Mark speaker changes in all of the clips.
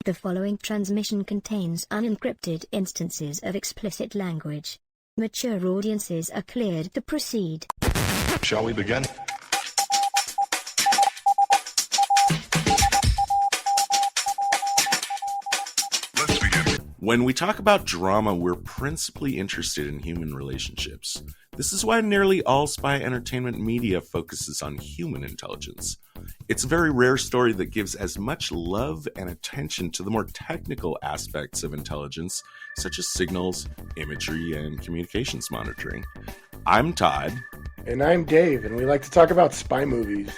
Speaker 1: The following transmission contains unencrypted instances of explicit language. Mature audiences are cleared to proceed.
Speaker 2: Shall we begin? Let's begin. When we talk about drama, we're principally interested in human relationships. This is why nearly all spy entertainment media focuses on human intelligence. It's a very rare story that gives as much love and attention to the more technical aspects of intelligence, such as signals, imagery, and communications monitoring. I'm Todd.
Speaker 3: And I'm Dave, and we like to talk about spy movies.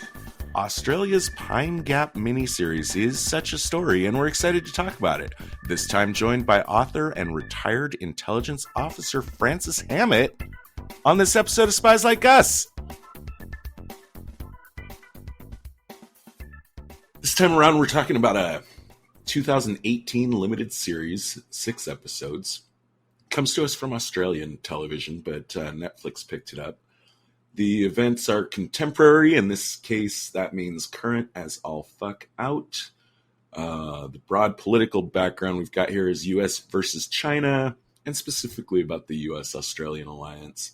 Speaker 2: Australia's Pine Gap miniseries is such a story, and we're excited to talk about it. This time joined by author and retired intelligence officer Francis Hamit on this episode of Spies Like Us. This time around, we're talking about a 2018 limited series, 6 episodes. Comes to us from Australian television, but Netflix picked it up. The events are contemporary. In this case, that means current as all fuck out. The broad political background we've got here is U.S. versus China, and specifically about the U.S.-Australian alliance.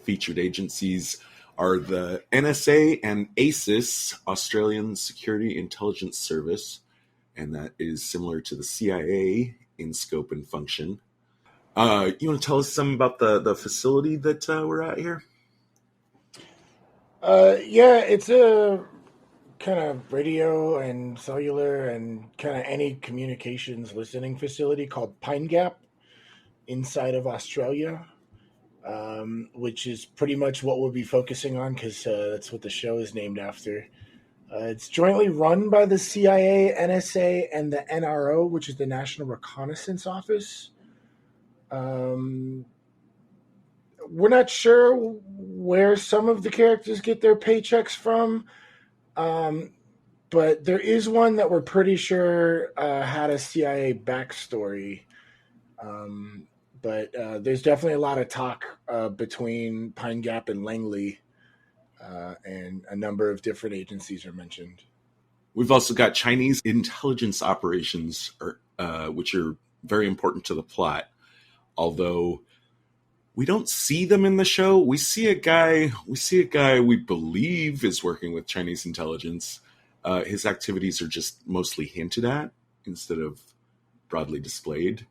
Speaker 2: Featured agencies are the NSA and ASIS, Australian Security Intelligence Service, and that is similar to the CIA in scope and function. You want to tell us something about the facility that we're at here?
Speaker 3: Yeah, it's a kind of radio and cellular and kind of any communications listening facility called Pine Gap inside of Australia, which is pretty much what we'll be focusing on because that's what the show is named after. It's jointly run by the CIA, NSA, and the NRO, which is the National Reconnaissance Office. We're not sure where some of the characters get their paychecks from, but there is one that we're pretty sure had a CIA backstory. But there's definitely a lot of talk between Pine Gap and Langley, and a number of different agencies are mentioned.
Speaker 2: We've also got Chinese intelligence operations, which are very important to the plot. Although we don't see them in the show, we see a guy we believe is working with Chinese intelligence. His activities are just mostly hinted at instead of broadly displayed.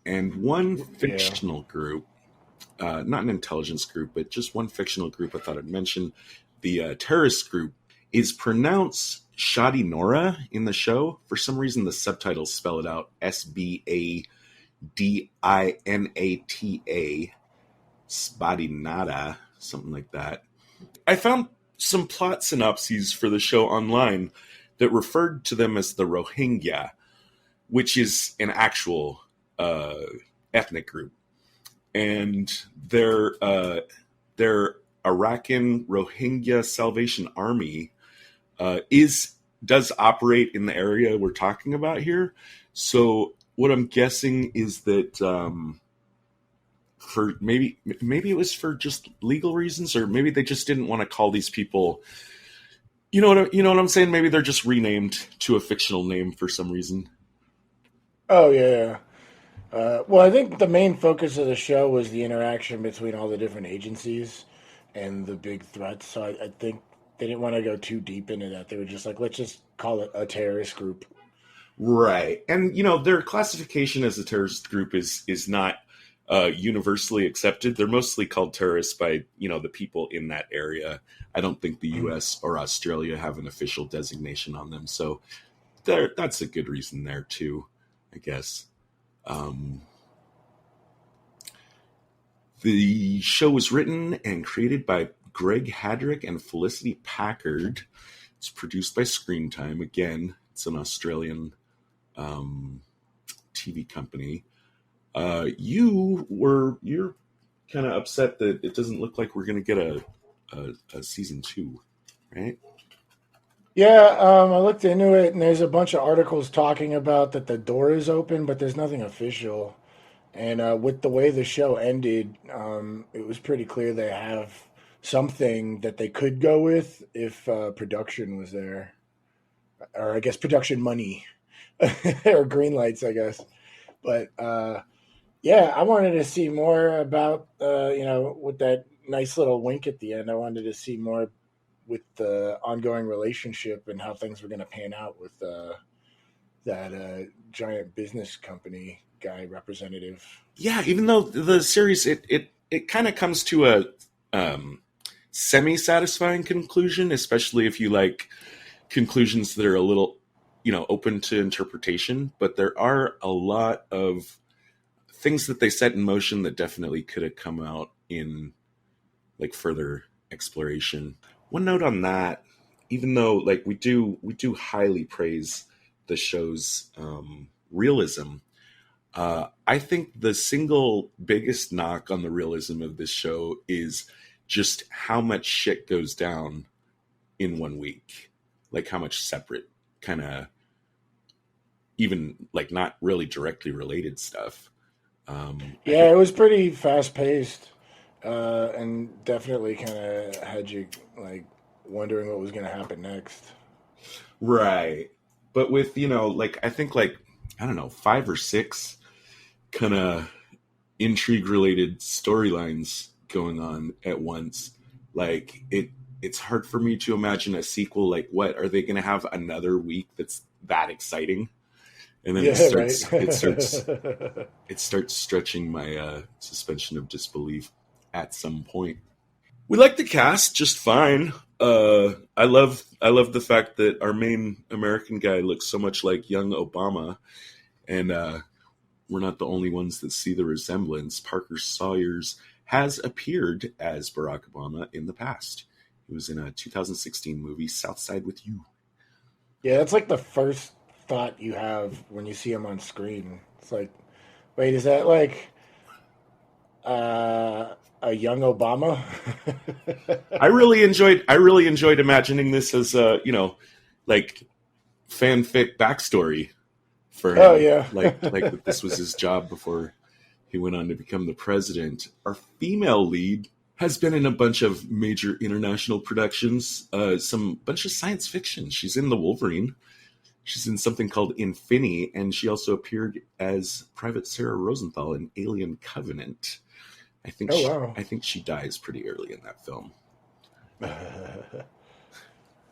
Speaker 2: And one fictional group, not an intelligence group, but just one fictional group I thought I'd mention, the terrorist group, is pronounced Shoddy Nora in the show. For some reason, the subtitles spell it out, Sbadinata, Sbadinata, something like that. I found some plot synopses for the show online that referred to them as the Rohingya, which is an actual ethnic group, and their Arakan Rohingya Salvation Army does operate in the area we're talking about here. So what I'm guessing is that for maybe it was for just legal reasons, or maybe they just didn't want to call these people. You know what I'm saying? Maybe they're just renamed to a fictional name for some reason.
Speaker 3: Oh yeah. Well, I think the main focus of the show was the interaction between all the different agencies and the big threats. So I think they didn't want to go too deep into that. They were just like, let's just call it a terrorist group.
Speaker 2: Right. And, their classification as a terrorist group is not universally accepted. They're mostly called terrorists by, the people in that area. I don't think the U.S. or Australia have an official designation on them. So that's a good reason there, too, I guess. The show was written and created by Greg Hadrick and Felicity Packard. It's produced by Screen Time. Again, it's an Australian TV company. You're kind of upset that it doesn't look like we're going to get a season 2, right?
Speaker 3: Yeah, I looked into it, and there's a bunch of articles talking about that the door is open, but there's nothing official. And with the way the show ended, it was pretty clear they have something that they could go with if production was there. Or I guess production money or green lights, I guess. But yeah, I wanted to see more about with that nice little wink at the end. I wanted to see more with the ongoing relationship and how things were going to pan out with that giant business company guy representative.
Speaker 2: Yeah, even though the series it kind of comes to a semi-satisfying conclusion, especially if you like conclusions that are a little, open to interpretation. But there are a lot of things that they set in motion that definitely could have come out in like further exploration. One note on that, even though like we do highly praise the show's realism, I think the single biggest knock on the realism of this show is just how much shit goes down in 1 week. Like how much separate kind of, even like not really directly related stuff.
Speaker 3: Yeah, it was pretty fast paced, and definitely kind of had you like wondering what was going to happen next.
Speaker 2: Right. But with, like, I think like, I don't know, 5 or 6 kind of intrigue related storylines going on at once. Like it's hard for me to imagine a sequel. Like, what are they going to have another week that's that exciting? And then it starts stretching my suspension of disbelief at some point. We like the cast just fine. I love the fact that our main American guy looks so much like young Obama, and we're not the only ones that see the resemblance. Parker Sawyers has appeared as Barack Obama in the past. He was in a 2016 movie, Southside with You.
Speaker 3: Yeah, that's like the first thought you have when you see him on screen. It's like, wait, is that like a young Obama?
Speaker 2: I really enjoyed imagining this as a, like fanfic backstory for him.
Speaker 3: Oh yeah.
Speaker 2: like that this was his job before he went on to become the president. Our female lead has been in a bunch of major international productions, bunch of science fiction. She's in The Wolverine. She's in something called Infinity, and she also appeared as Private Sarah Rosenthal in Alien Covenant. I think she dies pretty early in that film.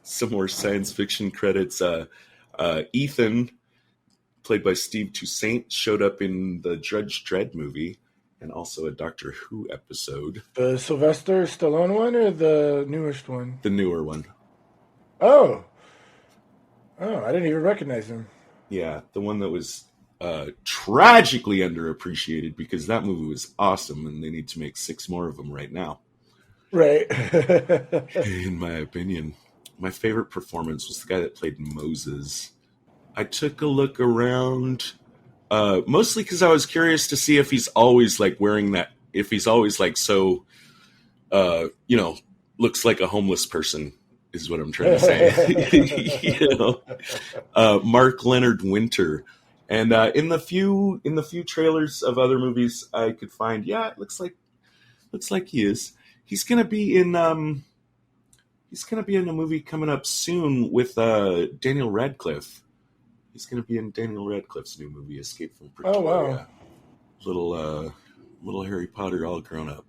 Speaker 2: Some more science fiction credits. Ethan, played by Steve Toussaint, showed up in the Judge Dredd movie and also a Doctor Who episode.
Speaker 3: The Sylvester Stallone one or the newest one?
Speaker 2: The newer one.
Speaker 3: Oh, I didn't even recognize him.
Speaker 2: Yeah, the one that was tragically underappreciated because that movie was awesome and they need to make 6 more of them right now.
Speaker 3: Right.
Speaker 2: In my opinion. My favorite performance was the guy that played Moses. I took a look around, mostly because I was curious to see if he's always like wearing that, if he's always like so, looks like a homeless person. Is what I'm trying to say. Mark Leonard Winter, and in the few trailers of other movies I could find, yeah, it looks like he is. He's gonna be in a movie coming up soon with Daniel Radcliffe. He's gonna be in Daniel Radcliffe's new movie, Escape from Pretoria. Oh wow! Little Harry Potter all grown up.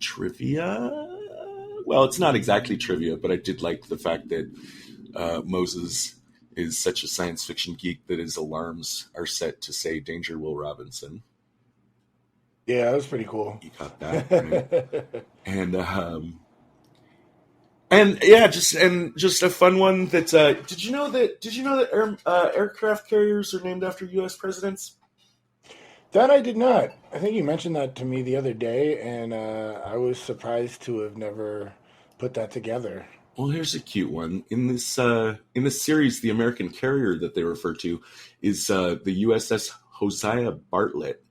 Speaker 2: Trivia. Well, it's not exactly trivia, but I did like the fact that Moses is such a science fiction geek that his alarms are set to say "Danger, Will Robinson."
Speaker 3: Yeah, that was pretty cool.
Speaker 2: You caught that, right? and yeah, just a fun one. That did you know that aircraft carriers are named after U.S. presidents?
Speaker 3: That I did not. I think you mentioned that to me the other day, and I was surprised to have never put that together.
Speaker 2: Well, here's a cute one. In this series, the American carrier that they refer to is the USS Hosea Bartlett.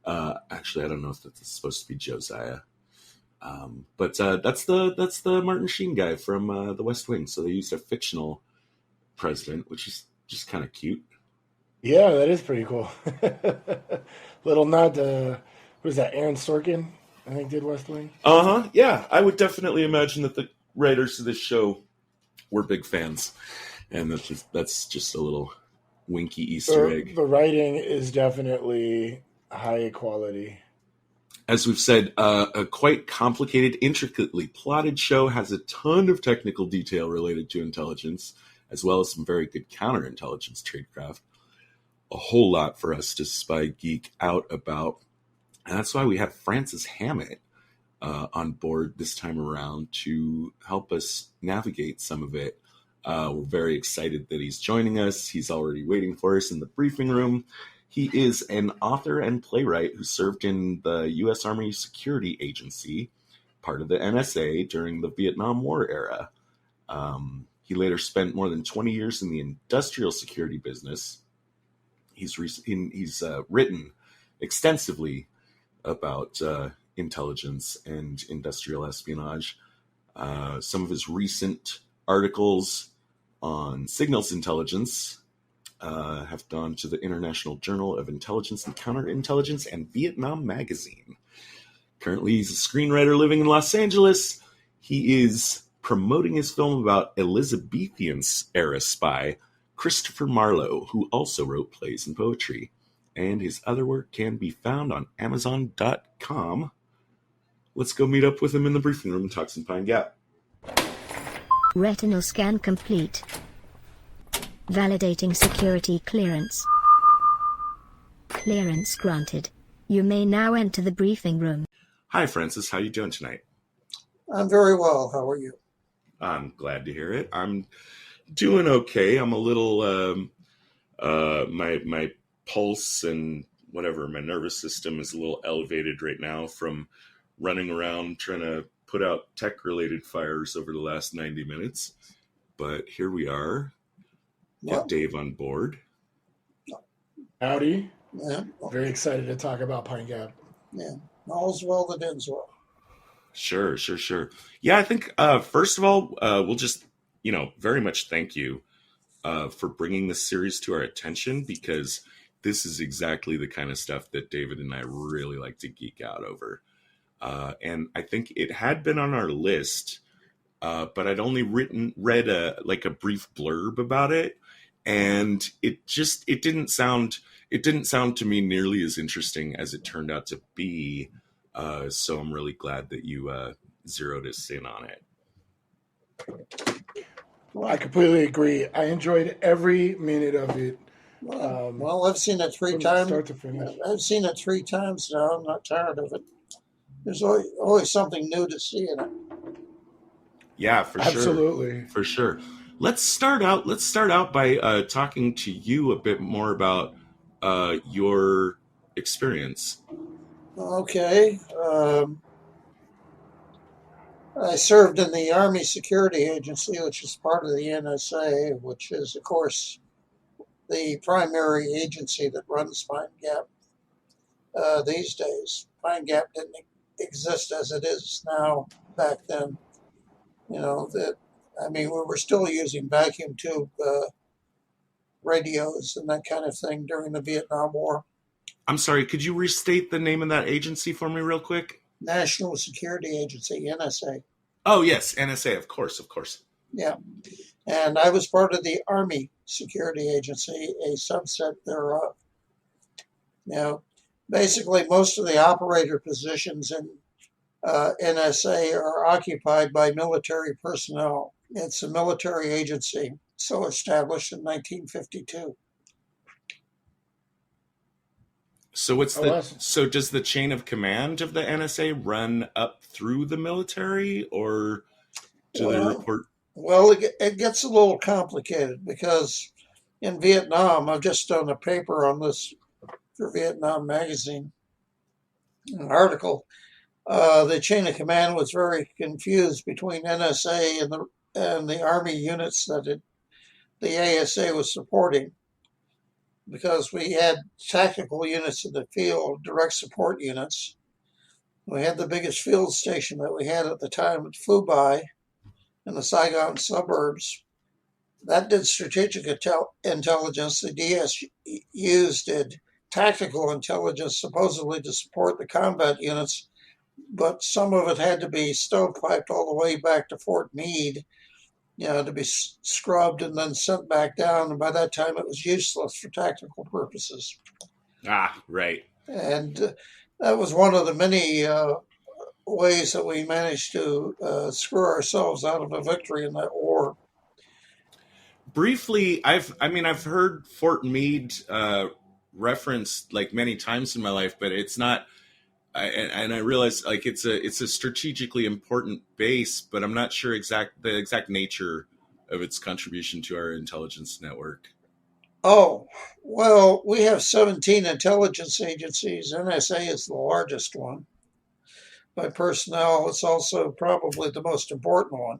Speaker 2: Actually, I don't know if that's supposed to be Josiah, but that's the Martin Sheen guy from The West Wing. So they used a fictional president, which is just kind of cute.
Speaker 3: Yeah, that is pretty cool. Little nod to, what is that, Aaron Sorkin, I think, did West Wing?
Speaker 2: Uh-huh, yeah. I would definitely imagine that the writers of this show were big fans. And that's just a little winky Easter egg.
Speaker 3: The writing is definitely high quality.
Speaker 2: As we've said, a quite complicated, intricately plotted show, has a ton of technical detail related to intelligence, as well as some very good counterintelligence tradecraft. A whole lot for us to spy geek out about. And that's why we have Francis Hamit on board this time around to help us navigate some of it. We're very excited that he's joining us. He's already waiting for us in the briefing room. He is an author and playwright who served in the U.S. Army Security Agency, part of the NSA, during the Vietnam War era. He later spent more than 20 years in the industrial security business. He's written extensively about intelligence and industrial espionage. Some of his recent articles on signals intelligence have gone to the International Journal of Intelligence and Counterintelligence and Vietnam Magazine. Currently, he's a screenwriter living in Los Angeles. He is promoting his film about Elizabethan-era spy Christopher Marlowe, who also wrote plays and poetry. And his other work can be found on Amazon.com. Let's go meet up with him in the briefing room and talk some Pine Gap.
Speaker 1: Retinal scan complete. Validating security clearance. Clearance granted. You may now enter the briefing room.
Speaker 2: Hi, Francis. How are you doing tonight?
Speaker 4: I'm very well. How are you?
Speaker 2: I'm glad to hear it. I'm doing okay. I'm a little, my pulse and whatever, my nervous system is a little elevated right now from running around trying to put out tech-related fires over the last 90 minutes. But here we are. Got Dave on board.
Speaker 3: Howdy.
Speaker 4: Yeah.
Speaker 3: Very excited to talk about Pine Gap.
Speaker 4: Yeah. All's well that ends well.
Speaker 2: Sure. Yeah, I think, first of all, we'll just, very much thank you for bringing this series to our attention, because this is exactly the kind of stuff that David and I really like to geek out over. And I think it had been on our list, but I'd only read a brief blurb about it, and it didn't sound to me nearly as interesting as it turned out to be. So I'm really glad that you zeroed us in on it.
Speaker 3: Well, I completely agree. I enjoyed every minute of it.
Speaker 4: Well, I've seen it three times.
Speaker 3: Start to finish.
Speaker 4: I've seen it 3 times now. I'm not tired of it. There's always something new to see in it.
Speaker 2: Yeah, for sure.
Speaker 3: Absolutely.
Speaker 2: For sure. Let's start out by talking to you a bit more about your experience.
Speaker 4: Okay. I served in the Army Security Agency, which is part of the NSA, which is, of course, the primary agency that runs Pine Gap these days. Pine Gap didn't exist as it is now back then. We were still using vacuum tube radios and that kind of thing during the Vietnam War.
Speaker 2: I'm sorry, could you restate the name of that agency for me real quick?
Speaker 4: National Security Agency, NSA.
Speaker 2: Oh, yes, NSA, of course.
Speaker 4: Yeah. And I was part of the Army Security Agency, a subset thereof. Now, basically, most of the operator positions in NSA are occupied by military personnel. It's a military agency, so established in 1952.
Speaker 2: So so does the chain of command of the NSA run up through the military, or do they report?
Speaker 4: Well, it gets a little complicated because in Vietnam, I've just done a paper on this for Vietnam Magazine, an article. The chain of command was very confused between NSA and the Army units that the ASA was supporting, because we had tactical units in the field, direct support units. We had the biggest field station that we had at the time at Phu Bai in the Saigon suburbs. That did strategic intelligence. The DSUs did tactical intelligence, supposedly to support the combat units, but some of it had to be stovepiped all the way back to Fort Meade to be scrubbed and then sent back down. And by that time, it was useless for tactical purposes.
Speaker 2: Ah, right.
Speaker 4: And that was one of the many ways that we managed to screw ourselves out of a victory in that war.
Speaker 2: Briefly, I've heard Fort Meade referenced like many times in my life, but it's not. And I realize like it's a strategically important base, but I'm not sure the exact nature of its contribution to our intelligence network.
Speaker 4: Oh, well, we have 17 intelligence agencies. NSA is the largest one. By personnel, it's also probably the most important one.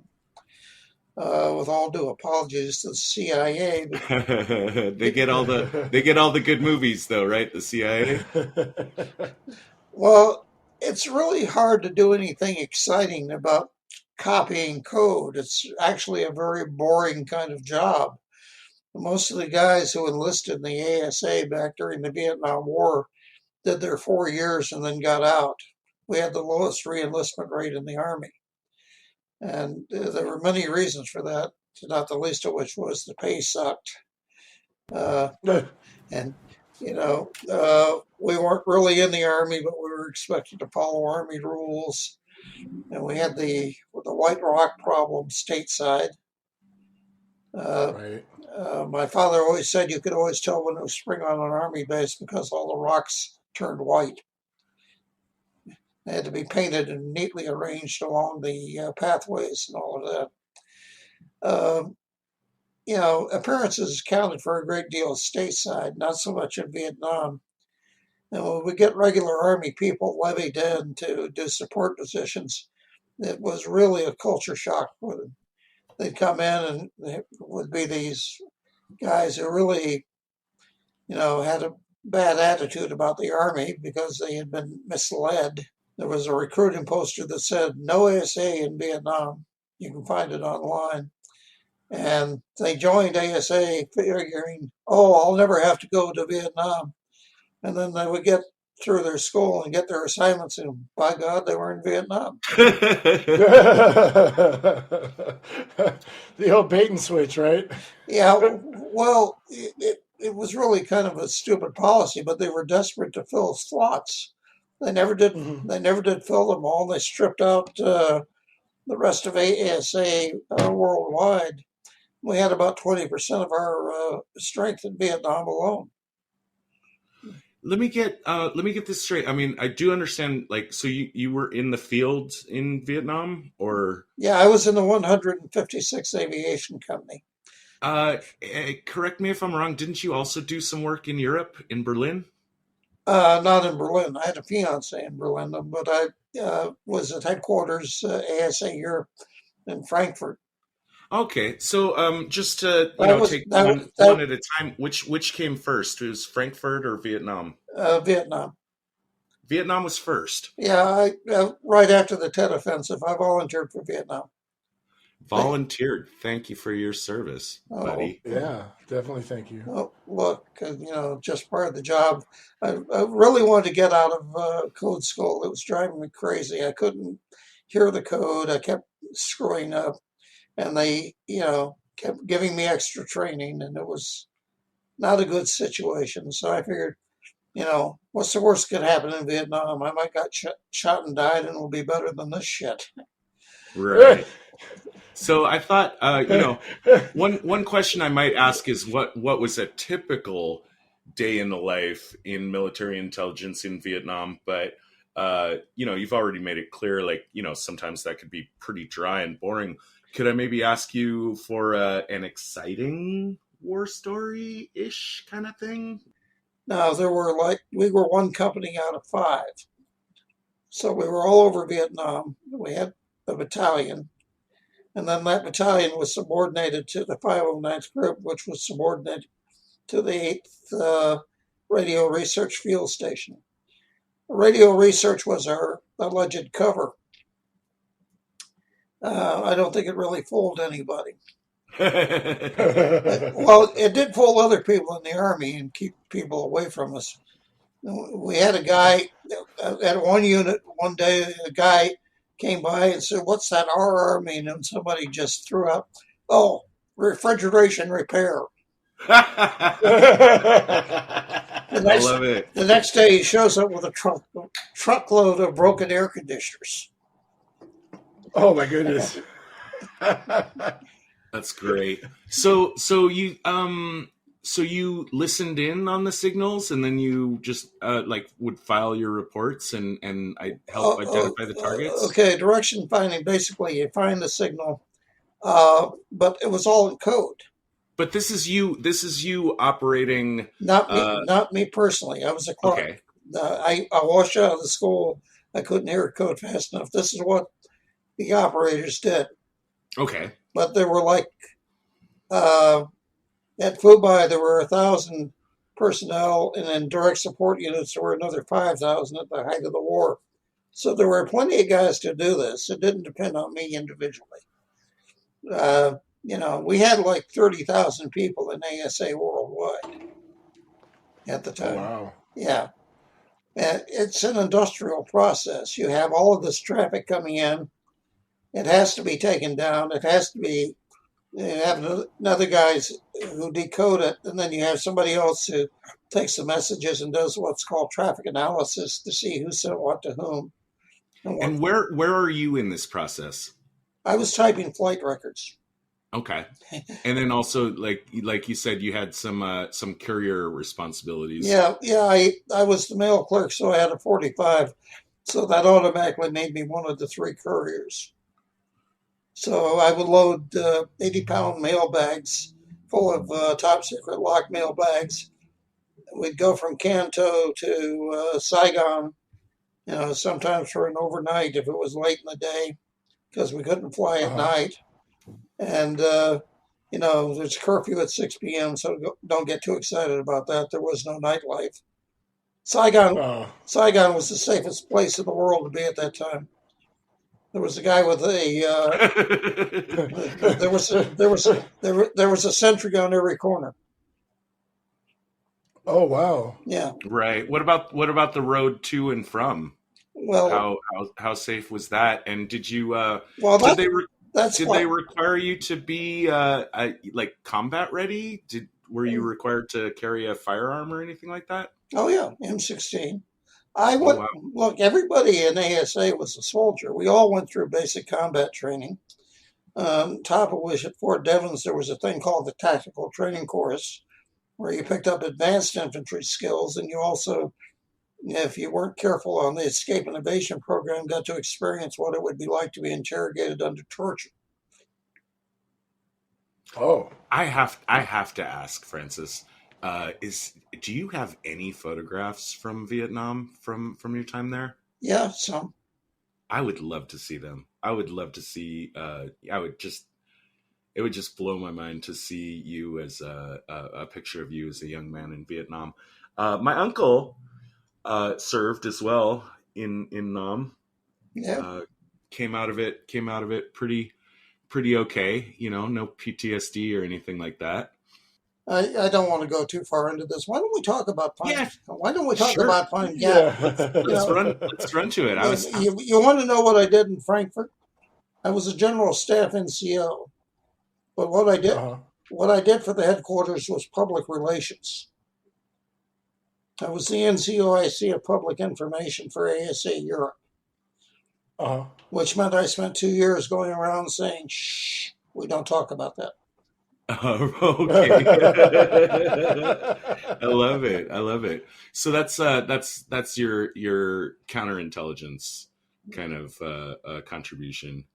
Speaker 4: With all due apologies to the CIA,
Speaker 2: they get all the good movies though, right? The CIA.
Speaker 4: Well, it's really hard to do anything exciting about copying code. It's actually a very boring kind of job. Most of the guys who enlisted in the ASA back during the Vietnam War did their 4 years and then got out. We had the lowest re-enlistment rate in the Army. And there were many reasons for that, not the least of which was the pay sucked. And, we weren't really in the Army, but we were expected to follow Army rules. And we had the White Rock problem stateside.
Speaker 3: Right.
Speaker 4: My father always said you could always tell when it was spring on an Army base because all the rocks turned white. They had to be painted and neatly arranged along the pathways and all of that. Appearances counted for a great deal stateside, not so much in Vietnam. And when we get regular Army people levied in to do support positions, it was really a culture shock for them. They'd come in and there would be these guys who really, had a bad attitude about the Army because they had been misled. There was a recruiting poster that said, "No ASA in Vietnam." You can find it online. And they joined ASA figuring, I'll never have to go to Vietnam. And then they would get through their school and get their assignments, and by God, they were in Vietnam.
Speaker 3: The old bait and switch, right?
Speaker 4: Yeah, well, it was really kind of a stupid policy, but they were desperate to fill slots. They never did.
Speaker 3: Mhm.
Speaker 4: They never did fill them all. They stripped out the rest of ASA worldwide. We had about 20% of our strength in Vietnam alone.
Speaker 2: Let me get this straight. I mean, I do understand. Like, so you were in the field in Vietnam, or?
Speaker 4: Yeah, I was in the 156th Aviation Company.
Speaker 2: Correct me if I'm wrong. Didn't you also do some work in Europe, in Berlin?
Speaker 4: Not in Berlin. I had a fiance in Berlin, but I was at headquarters, ASA Europe in Frankfurt.
Speaker 2: Okay, so just to take one at a time. Which came first? It was Frankfurt or Vietnam?
Speaker 4: Vietnam.
Speaker 2: Vietnam was first.
Speaker 4: Yeah, right after the Tet Offensive, I volunteered for Vietnam.
Speaker 2: Volunteered. Thank you for your service, buddy.
Speaker 3: Yeah, definitely. Thank you.
Speaker 4: Oh, look, just part of the job. I really wanted to get out of code school. It was driving me crazy. I couldn't hear the code. I kept screwing up, and they, kept giving me extra training, and it was not a good situation. So I figured, what's the worst that could happen in Vietnam? I might got shot and died, and it'll be better than this shit.
Speaker 2: Right. So I thought, one question I might ask is what was a typical day in the life in military intelligence in Vietnam? But, you've already made it clear, like, sometimes that could be pretty dry and boring. Could I maybe ask you for an exciting war story-ish kind of thing?
Speaker 4: Now, we were one company out of 5. So we were all over Vietnam. We had a battalion. And then that battalion was subordinated to the 509th Group, which was subordinated to the 8th Radio Research Field Station. Radio Research was our alleged cover. I don't think it really fooled anybody. Well, it did fool other people in the Army and keep people away from us. We had a guy at one unit one day, a guy came by and said, "What's that RR mean?" And somebody just threw out Oh, refrigeration repair. The
Speaker 2: I
Speaker 4: next
Speaker 2: love it.
Speaker 4: the next day he shows up with a truckload of broken air conditioners.
Speaker 3: Oh my goodness.
Speaker 2: That's great. So you listened in on the signals, and then you just like would file your reports and I help identify the targets.
Speaker 4: Okay, direction finding. Basically, you find the signal, but it was all in code.
Speaker 2: But this is you. This is you operating.
Speaker 4: Not me.
Speaker 2: Uh,
Speaker 4: Not me personally. I was a clerk.
Speaker 2: okay.
Speaker 4: I washed out of the school. I couldn't hear code fast enough. This is what the operators did.
Speaker 2: Okay.
Speaker 4: But there were like at Fubai there were 1,000 personnel, and in direct support units there were another 5,000 at the height of the war. So there were plenty of guys to do this. It didn't depend on me individually. We had like 30,000 people in ASA worldwide at the
Speaker 3: Oh
Speaker 4: time.
Speaker 3: wow.
Speaker 4: Yeah. And it's an industrial process. You have all of this traffic coming in. It has to be taken down. It has to be, you have another guys who decode it, and then you have somebody else who takes the messages and does what's called traffic analysis to see who sent what to whom.
Speaker 2: And where are you in this process?
Speaker 4: I was typing flight records.
Speaker 2: Okay. And then also, like you said, you had some courier responsibilities.
Speaker 4: Yeah. I was the mail clerk, so I had a 45. So that automatically made me one of the 3 couriers. So I would load 80-pound mail bags full of top secret locked mail bags. We'd go from Kanto to Saigon, sometimes for an overnight if it was late in the day, because we couldn't fly at night. And, there's curfew at 6 p.m., so don't get too excited about that. There was no nightlife. Saigon was the safest place in the world to be at that time. There was a guy with there was a sentry on every corner.
Speaker 3: Oh wow.
Speaker 4: Yeah.
Speaker 2: Right. What about the road to and from?
Speaker 4: Well,
Speaker 2: how safe was that? And did you
Speaker 4: well,
Speaker 2: did they require you to be like combat ready? Were you required to carry a firearm or anything like that?
Speaker 4: Oh yeah, M16. Look. Everybody in ASA was a soldier. We all went through basic combat training. Top of which at Fort Devens there was a thing called the Tactical Training Course, where you picked up advanced infantry skills, and you also, if you weren't careful on the escape and evasion program, got to experience what it would be like to be interrogated under torture.
Speaker 3: Oh.
Speaker 2: I have to ask, Francis. Do you have any photographs from Vietnam from your time there?
Speaker 4: Yeah, some.
Speaker 2: I would love to see them. I would love to see. It would just blow my mind to see you as a picture of you as a young man in Vietnam. My uncle served as well in Nam.
Speaker 4: Yeah.
Speaker 2: Came out of it pretty okay. No PTSD or anything like that.
Speaker 4: I don't want to go too far into this. Why don't we talk about Pine?
Speaker 2: Yeah,
Speaker 4: Why don't we talk
Speaker 2: sure.
Speaker 4: about Pine Gap?
Speaker 3: Yeah.
Speaker 2: Let's run to it.
Speaker 4: You want to know what I did in Frankfurt? I was a general staff NCO, but what I did for the headquarters was public relations. I was the NCOIC of public information for ASA Europe, which meant I spent 2 years going around saying, "Shh, we don't talk about that."
Speaker 2: Okay. I love it. So that's your counterintelligence kind of contribution.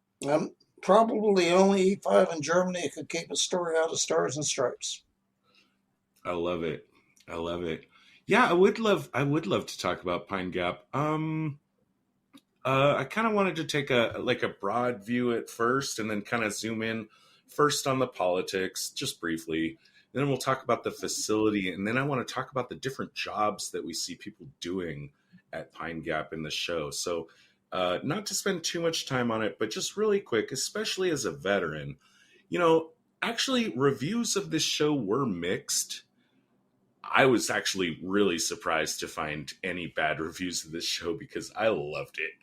Speaker 4: Probably only E5 in Germany could keep a story out of Stars and Stripes.
Speaker 2: I love it. Yeah, I would love to talk about Pine Gap. I kind of wanted to take a broad view at first, and then kind of zoom in first on the politics, just briefly. Then we'll talk about the facility, and then I want to talk about the different jobs that we see people doing at Pine Gap in the show. So, not to spend too much time on it, but just really quick, especially as a veteran, actually reviews of this show were mixed. I was actually really surprised to find any bad reviews of this show because I loved it.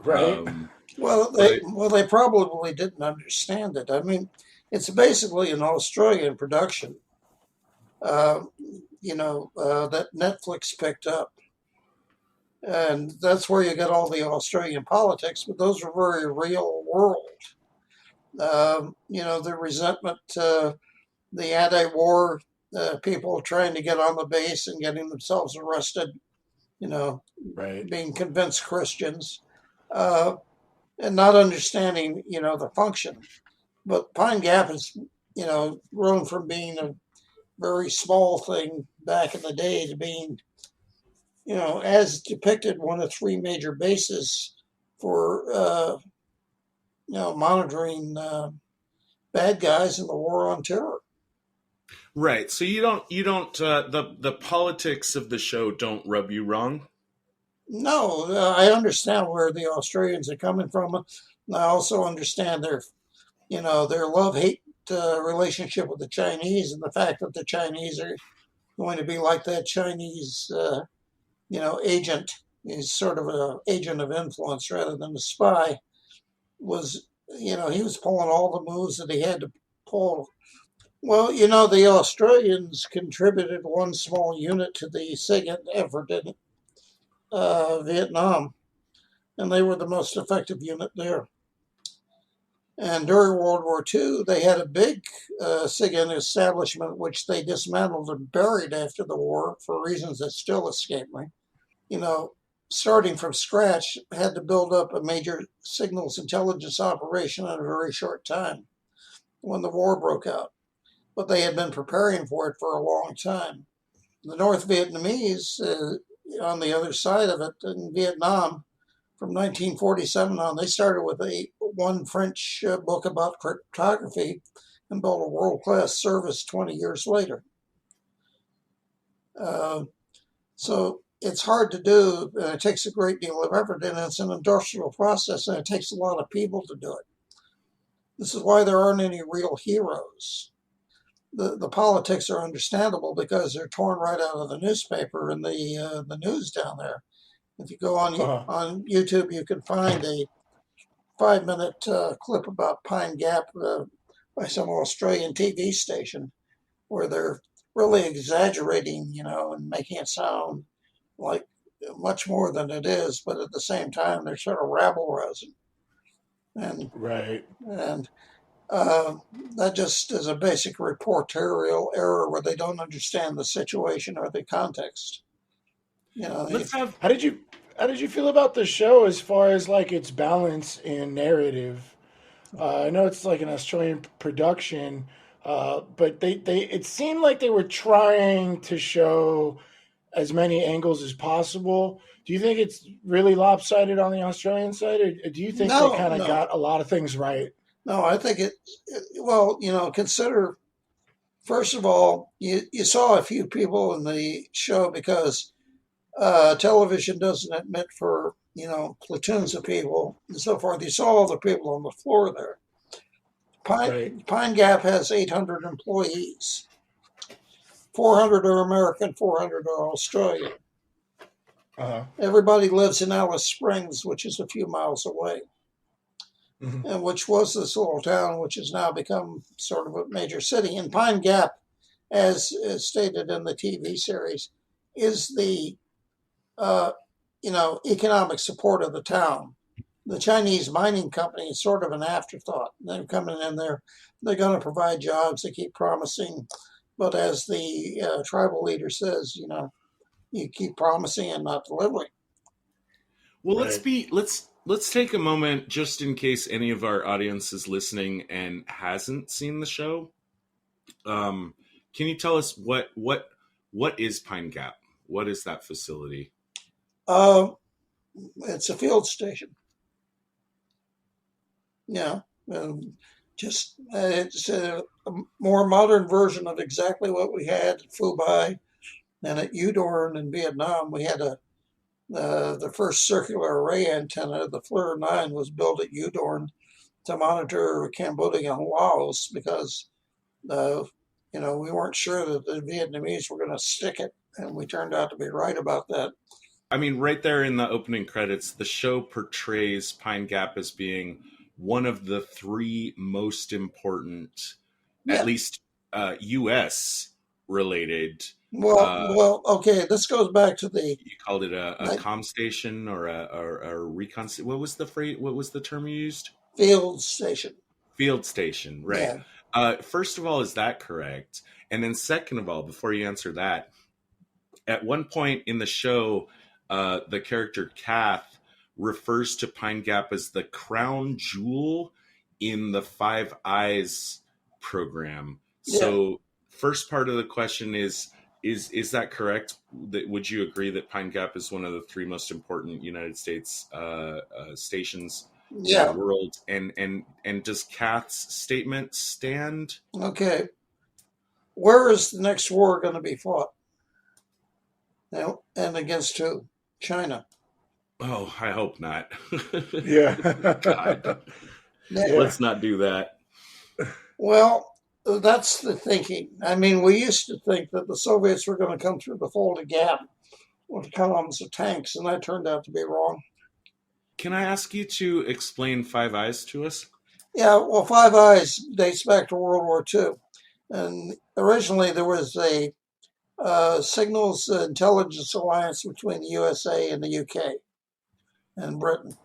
Speaker 3: Right.
Speaker 4: Well, they probably didn't understand it. I mean, It's basically an Australian production, uh, that Netflix picked up. And that's where you get all the Australian politics, but those are very real world. The resentment, the anti-war people trying to get on the base and getting themselves arrested,
Speaker 3: Right.
Speaker 4: being convinced Christians, uh, and not understanding, the function. But Pine Gap has, grown from being a very small thing back in the day to being, as depicted, one of three major bases for, monitoring bad guys in the war on terror.
Speaker 2: Right. So you don't the politics of the show don't rub you wrong.
Speaker 4: No, I understand where the Australians are coming from. I also understand their love-hate relationship with the Chinese, and the fact that the Chinese are going to be like that Chinese, agent. He's sort of an agent of influence rather than a spy. He was pulling all the moves that he had to pull. Well, the Australians contributed one small unit to the SIGINT effort in Vietnam, and they were the most effective unit there. And during World War II, they had a big SIGINT establishment, which they dismantled and buried after the war for reasons that still escape me. Starting from scratch, had to build up a major signals intelligence operation in a very short time when the war broke out. But they had been preparing for it for a long time. The North Vietnamese, on the other side of it in Vietnam, from 1947 on, they started with one French book about cryptography and built a world-class service 20 years later. So it's hard to do, and it takes a great deal of effort, and it's an industrial process, and it takes a lot of people to do it. This is why there aren't any real heroes. The politics are understandable because they're torn right out of the newspaper and the news down there. If you go on YouTube, you can find a 5-minute clip about Pine Gap by some Australian TV station where they're really exaggerating, and making it sound like much more than it is, but at the same time, they're sort of rabble-rousing. And
Speaker 3: Right.
Speaker 4: And that just is a basic reportorial error where they don't understand the situation or the context.
Speaker 2: Let's have
Speaker 3: How did you feel about the show as far as like its balance in narrative? I know it's like an Australian production, but they it seemed like they were trying to show as many angles as possible. Do you think it's really lopsided on the Australian side, or do you think they
Speaker 4: No,
Speaker 3: kind of
Speaker 4: no,
Speaker 3: got a lot of things right?
Speaker 4: no. I think well, consider, first of all, you saw a few people in the show because television doesn't admit for, platoons of people and so forth. You saw all the people on the floor there.
Speaker 3: Right.
Speaker 4: Pine Gap has 800 employees. 400 are American, 400 are Australian.
Speaker 3: Uh-huh.
Speaker 4: Everybody lives in Alice Springs, which is a few miles away,
Speaker 3: Mm-hmm.
Speaker 4: and which was this little town, which has now become sort of a major city. And Pine Gap, as stated in the TV series, is the economic support of the town. The Chinese mining company is sort of an afterthought. They're coming in there, they're going to provide jobs. They keep promising, but as the tribal leader says, you keep promising and not delivering.
Speaker 2: Well,
Speaker 3: Right.
Speaker 2: let's take a moment just in case any of our audience is listening and hasn't seen the show. Can you tell us what is Pine Gap? What is that facility?
Speaker 4: It's a field station. It's a more modern version of exactly what we had at Phu and at Udorn in Vietnam. We had the first circular array antenna, the FLIR 9, was built at Udorn to monitor Cambodia and Laos because we weren't sure that the Vietnamese were going to stick it, and we turned out to be right about that.
Speaker 2: I mean, right there in the opening credits, the show portrays Pine Gap as being one of the three most important,
Speaker 4: Yeah.
Speaker 2: at least U.S. related.
Speaker 4: Well, okay. This goes back to the
Speaker 2: You called it a comm station or a recon. What was the phrase? What was the term you used?
Speaker 4: field station.
Speaker 2: Field station, right?
Speaker 4: Yeah.
Speaker 2: First of all, is that correct? And then second of all, before you answer that, at one point in the show, the character Kath refers to Pine Gap as the crown jewel in the Five Eyes program. So first part of the question is that correct? Would you agree that Pine Gap is one of the three most important United States stations in the world? And does Kath's statement stand?
Speaker 4: Okay. Where is the next war going to be fought? And against who? China.
Speaker 2: Oh, I hope not.
Speaker 3: Yeah.
Speaker 2: God. Let's not do that.
Speaker 4: Well, that's the thinking. I mean, we used to think that the Soviets were going to come through the Fulda Gap with columns of tanks, and that turned out to be wrong.
Speaker 2: Can I ask you to explain Five Eyes to us?
Speaker 4: Yeah, well, Five Eyes dates back to World War II. And originally there was a signals intelligence alliance between the USA and the UK and Britain.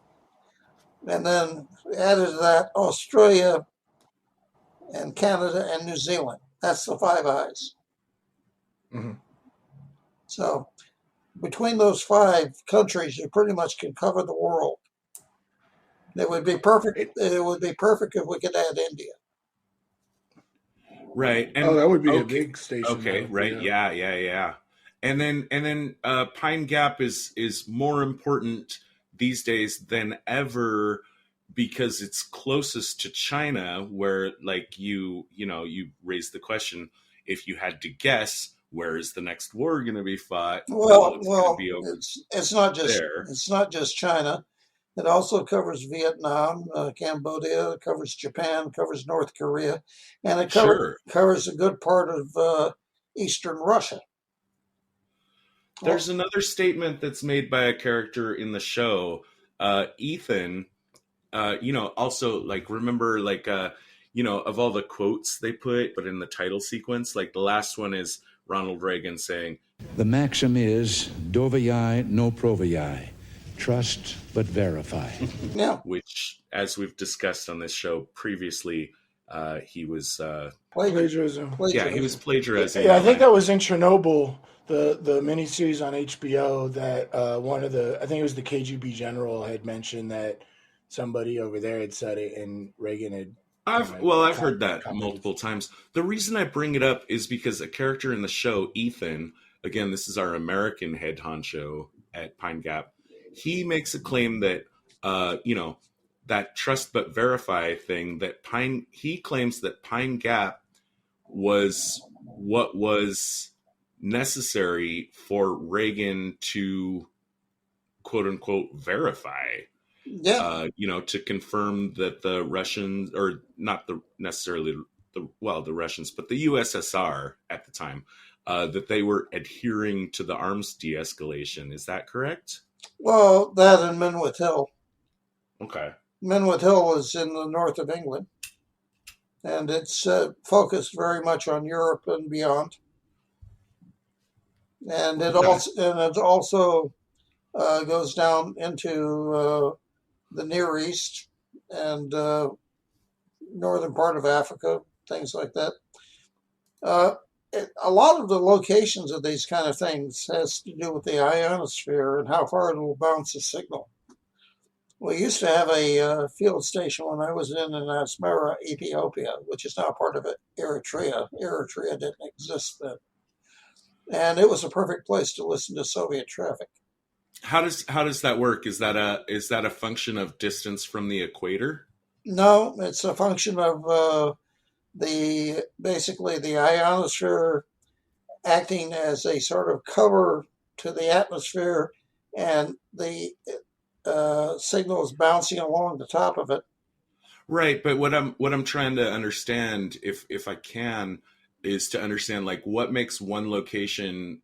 Speaker 4: And then added to that Australia and Canada and New Zealand. That's the Five Eyes.
Speaker 3: Mm-hmm.
Speaker 4: So between those five countries, you pretty much can cover the world. It would be perfect. It would be perfect if we could add India.
Speaker 2: Right. And,
Speaker 3: that would be a big station.
Speaker 2: Okay. Right. Yeah. And then Pine Gap is more important these days than ever because it's closest to China, where like you raised the question, if you had to guess, where is the next war going to be fought?
Speaker 4: Well,
Speaker 2: it's not
Speaker 4: just China. It also covers Vietnam, Cambodia, it covers Japan, covers North Korea, and it covers a good part of Eastern Russia.
Speaker 2: There's another statement that's made by a character in the show, Ethan. Also like remember like of all the quotes they put, but in the title sequence, like the last one is Ronald Reagan saying,
Speaker 5: "The maxim is dovii no provii. Trust but verify."
Speaker 4: Yeah.
Speaker 2: Which, as we've discussed on this show previously, he was
Speaker 3: plagiarism.
Speaker 2: Yeah, he was plagiarizing.
Speaker 3: Yeah, I think that was in Chernobyl, the miniseries on HBO. That I think it was the KGB general had mentioned that somebody over there had said it, and Reagan had.
Speaker 2: I've heard that multiple times. The reason I bring it up is because a character in the show, Ethan, again, this is our American head honcho at Pine Gap. He makes a claim that, that trust but verify thing, he claims that Pine Gap was what was necessary for Reagan to, quote unquote, verify.
Speaker 4: Yeah.
Speaker 2: To confirm that the Russians, or not necessarily the Russians, but the USSR at the time, that they were adhering to the arms de-escalation. Is that correct?
Speaker 4: Well, that and Menwith Hill.
Speaker 2: Okay.
Speaker 4: Menwith Hill is in the north of England, and it's focused very much on Europe and beyond. And it also goes down into the Near East and northern part of Africa, things like that. A lot of the locations of these kind of things has to do with the ionosphere and how far it will bounce a signal. We used to have a field station when I was in Asmara, Ethiopia, which is now part of Eritrea. Eritrea didn't exist then. And it was a perfect place to listen to Soviet traffic.
Speaker 2: How does that work? Is that a function of distance from the equator?
Speaker 4: No, it's a function of basically the ionosphere acting as a sort of cover to the atmosphere, and the signals bouncing along the top of it.
Speaker 2: Right, but what I'm trying to understand, if I can, is to understand like what makes one location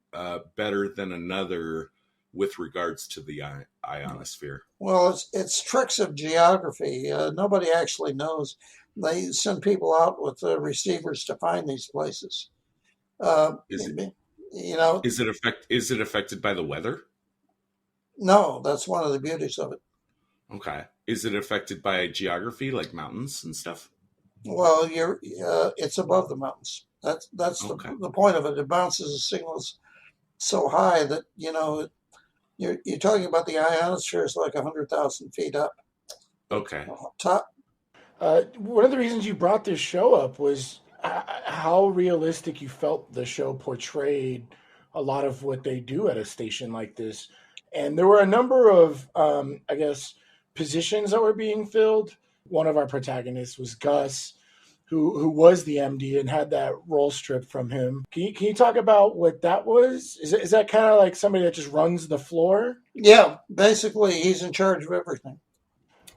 Speaker 2: better than another with regards to the ionosphere?
Speaker 4: Well, it's tricks of geography. Nobody actually knows. They send people out with receivers to find these places.
Speaker 2: Is it
Speaker 4: You know,
Speaker 2: is it affected by the weather?
Speaker 4: no, that's one of the beauties of it.
Speaker 2: Okay. Is it affected by geography, like mountains and stuff?
Speaker 4: Well, it's above the mountains. That's
Speaker 2: Okay.
Speaker 4: the point of it. It bounces the signals so high that you're talking about the ionosphere is like 100,000 feet up.
Speaker 2: Okay.
Speaker 4: Top.
Speaker 3: One of the reasons you brought this show up was how realistic you felt the show portrayed a lot of what they do at a station like this. And there were a number of, I guess, positions that were being filled. One of our protagonists was Gus, who was the MD and had that role stripped from him. Can you talk about what that was? Is that kind of like somebody that just runs the floor?
Speaker 4: Yeah, basically, he's in charge of everything.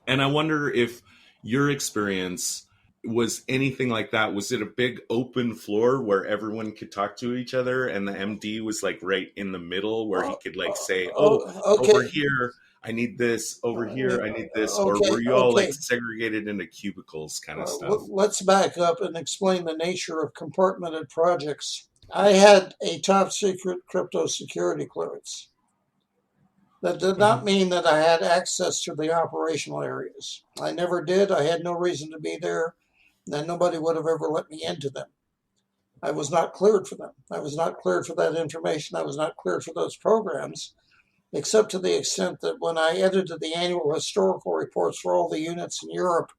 Speaker 2: And I wonder if your experience was anything like that. Was it a big open floor where everyone could talk to each other and the MD was like right in the middle where he could like say,
Speaker 4: okay.
Speaker 2: over here, I need this. Over here, I need this. Or
Speaker 4: Okay,
Speaker 2: were you all
Speaker 4: okay.
Speaker 2: like segregated into cubicles kind of stuff?
Speaker 4: Let's back up and explain the nature of compartmented projects. I had a top secret crypto security clearance. That did not mean that I had access to the operational areas. I never did. I had no reason to be there, and nobody would have ever let me into them. I was not cleared for them. I was not cleared for that information. I was not cleared for those programs, except to the extent that when I edited the annual historical reports for all the units in Europe,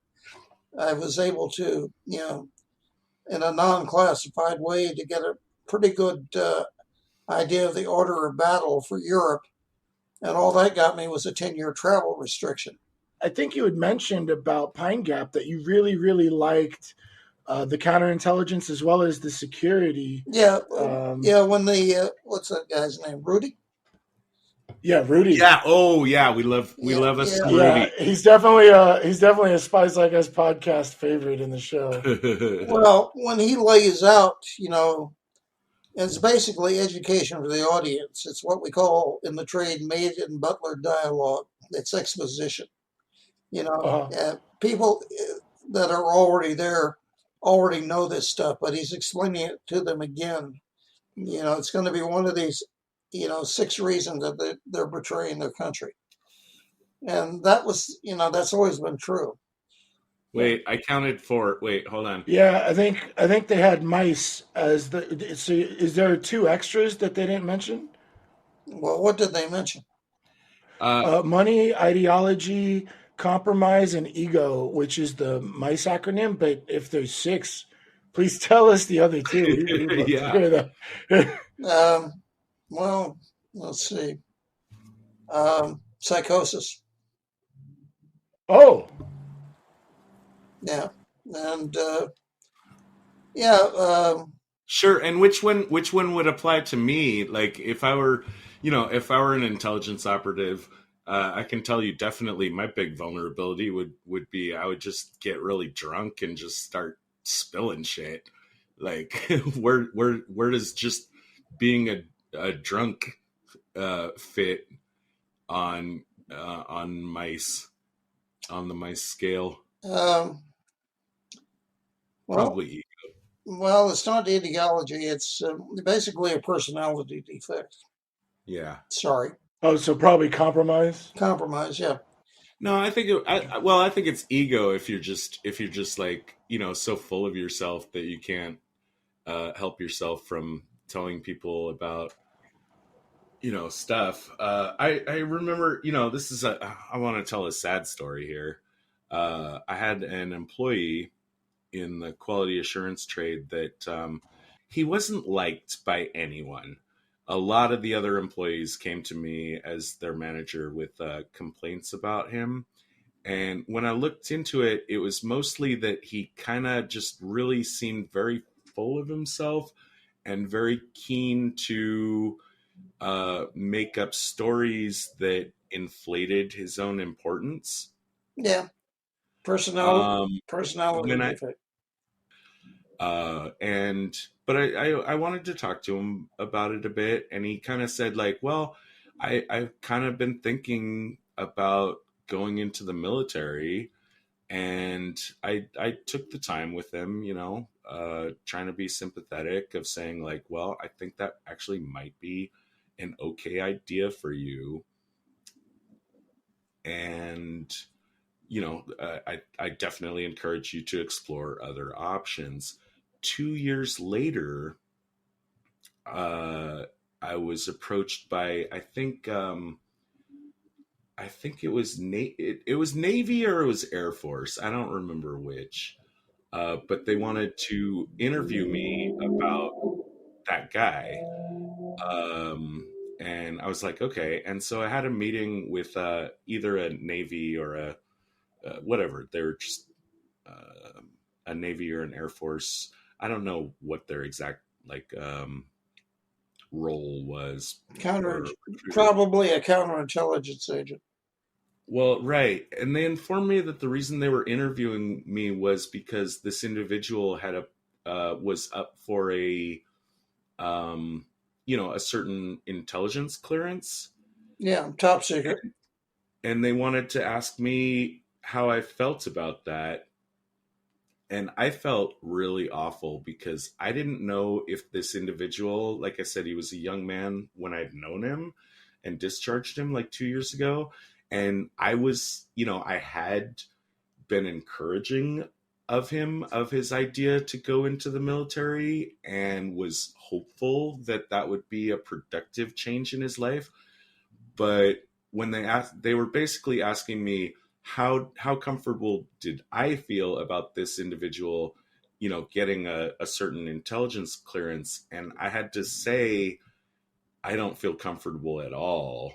Speaker 4: I was able to, in a non-classified way, to get a pretty good idea of the order of battle for Europe. And all that got me was a 10-year travel restriction.
Speaker 3: I think you had mentioned about Pine Gap that you really, really liked the counterintelligence as well as the security.
Speaker 4: Yeah, when what's that guy's name, Rudy?
Speaker 3: Yeah, Rudy.
Speaker 2: Yeah. Oh, yeah. We love us some
Speaker 3: Yeah,
Speaker 2: Rudy.
Speaker 3: he's definitely a Spies Like Us podcast favorite in the show.
Speaker 4: Well, when he lays out, it's basically education for the audience. It's what we call in the trade maid and butler dialogue. It's exposition. People that are already there already know this stuff, but he's explaining it to them again. It's going to be one of these, 6 reasons that they're betraying their country. And that was, that's always been true.
Speaker 2: Wait, I counted 4. Wait, hold on.
Speaker 3: Yeah, I think they had mice as the. So is there 2 extras that they didn't mention?
Speaker 4: Well, what did they mention?
Speaker 3: Money, ideology, compromise, and ego, which is the mice acronym. But if there's 6, please tell us the other 2. We'd love to hear that.
Speaker 4: Well, let's see. Psychosis.
Speaker 3: Oh.
Speaker 4: Yeah, and
Speaker 2: sure. And which one would apply to me? Like if I were an intelligence operative, I can tell you definitely my big vulnerability would be I would just get really drunk and just start spilling shit. Like where does just being a drunk fit on mice, on the mice scale? Probably ego.
Speaker 4: Well, it's not ideology. It's basically a personality defect.
Speaker 2: Yeah.
Speaker 4: Sorry.
Speaker 3: Oh, so probably compromise.
Speaker 4: Compromise, yeah.
Speaker 2: No, I think I think it's ego if you're just like so full of yourself that you can't help yourself from telling people about stuff. I remember this is I want to tell a sad story here. I had an employee in the quality assurance trade that he wasn't liked by anyone. A lot of the other employees came to me as their manager with complaints about him. And when I looked into it, it was mostly that he kind of just really seemed very full of himself and very keen to make up stories that inflated his own importance.
Speaker 4: Yeah. Personality defect.
Speaker 2: But I wanted to talk to him about it a bit, and he kind of said like, well, I've kind of been thinking about going into the military, and I took the time with him, trying to be sympathetic, of saying like, well, I think that actually might be an okay idea for you. And, I definitely encourage you to explore other options. 2 years later, I was approached by, I think it was it was Navy or it was Air Force. I don't remember which. But they wanted to interview me about that guy. And I was like, okay. And so I had a meeting with either a Navy or a whatever. They were just a Navy or an Air Force. I don't know what their exact role was.
Speaker 4: Probably a counterintelligence agent.
Speaker 2: Well, right. And they informed me that the reason they were interviewing me was because this individual had was up for a certain intelligence clearance.
Speaker 4: Yeah, top secret.
Speaker 2: And they wanted to ask me how I felt about that. And I felt really awful because I didn't know if this individual, like I said, he was a young man when I'd known him and discharged him like 2 years ago. And I was, I had been encouraging of his idea to go into the military, and was hopeful that that would be a productive change in his life. But when they were basically asking me, how comfortable did I feel about this individual, getting a certain intelligence clearance? And I had to say, I don't feel comfortable at all.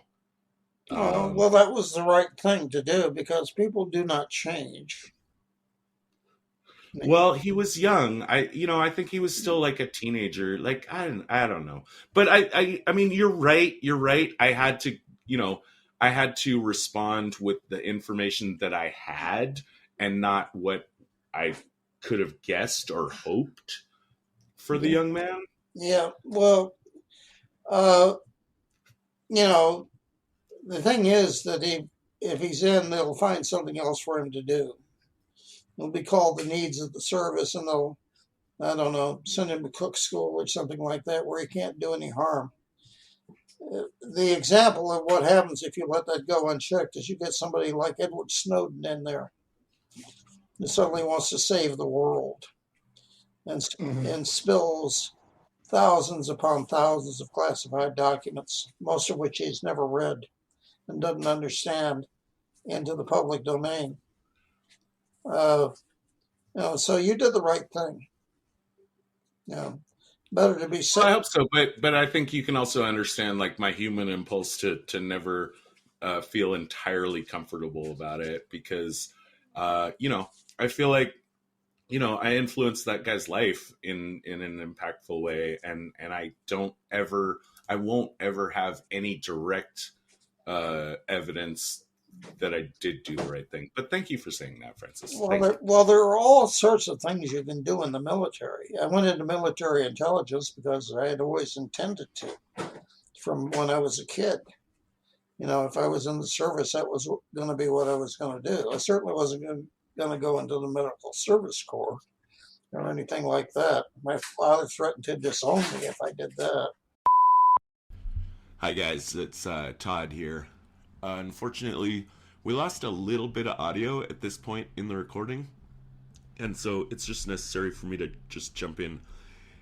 Speaker 4: Well, that was the right thing to do, because people do not change.
Speaker 2: Well, he was young. I think he was still like a teenager. Like, I don't know. But I mean, you're right. You're right. I had to respond with the information that I had, and not what I could have guessed or hoped for the young man.
Speaker 4: Yeah. Well, the thing is that if he's in, they'll find something else for him to do. It'll be called the needs of the service, and they'll, I don't know, send him to cook school or something like that, where he can't do any harm. The example of what happens if you let that go unchecked is you get somebody like Edward Snowden in there who suddenly wants to save the world, and spills thousands upon thousands of classified documents, most of which he's never read and doesn't understand, into the public domain. So you did the right thing. Better to be safe.
Speaker 2: Well, I hope so, but I think you can also understand like my human impulse to never feel entirely comfortable about it, because I feel like I influenced that guy's life in an impactful way, and I won't ever have any direct evidence that I did do the right thing. But thank you for saying that, Francis.
Speaker 4: Well, there are all sorts of things you can do in the military. I went into military intelligence because I had always intended to, from when I was a kid. If I was in the service, that was going to be what I was going to do. I certainly wasn't going to go into the medical service corps or anything like that. My father threatened to disown me if I did that.
Speaker 2: Hi guys, it's Todd here. Unfortunately, we lost a little bit of audio at this point in the recording, and so it's just necessary for me to just jump in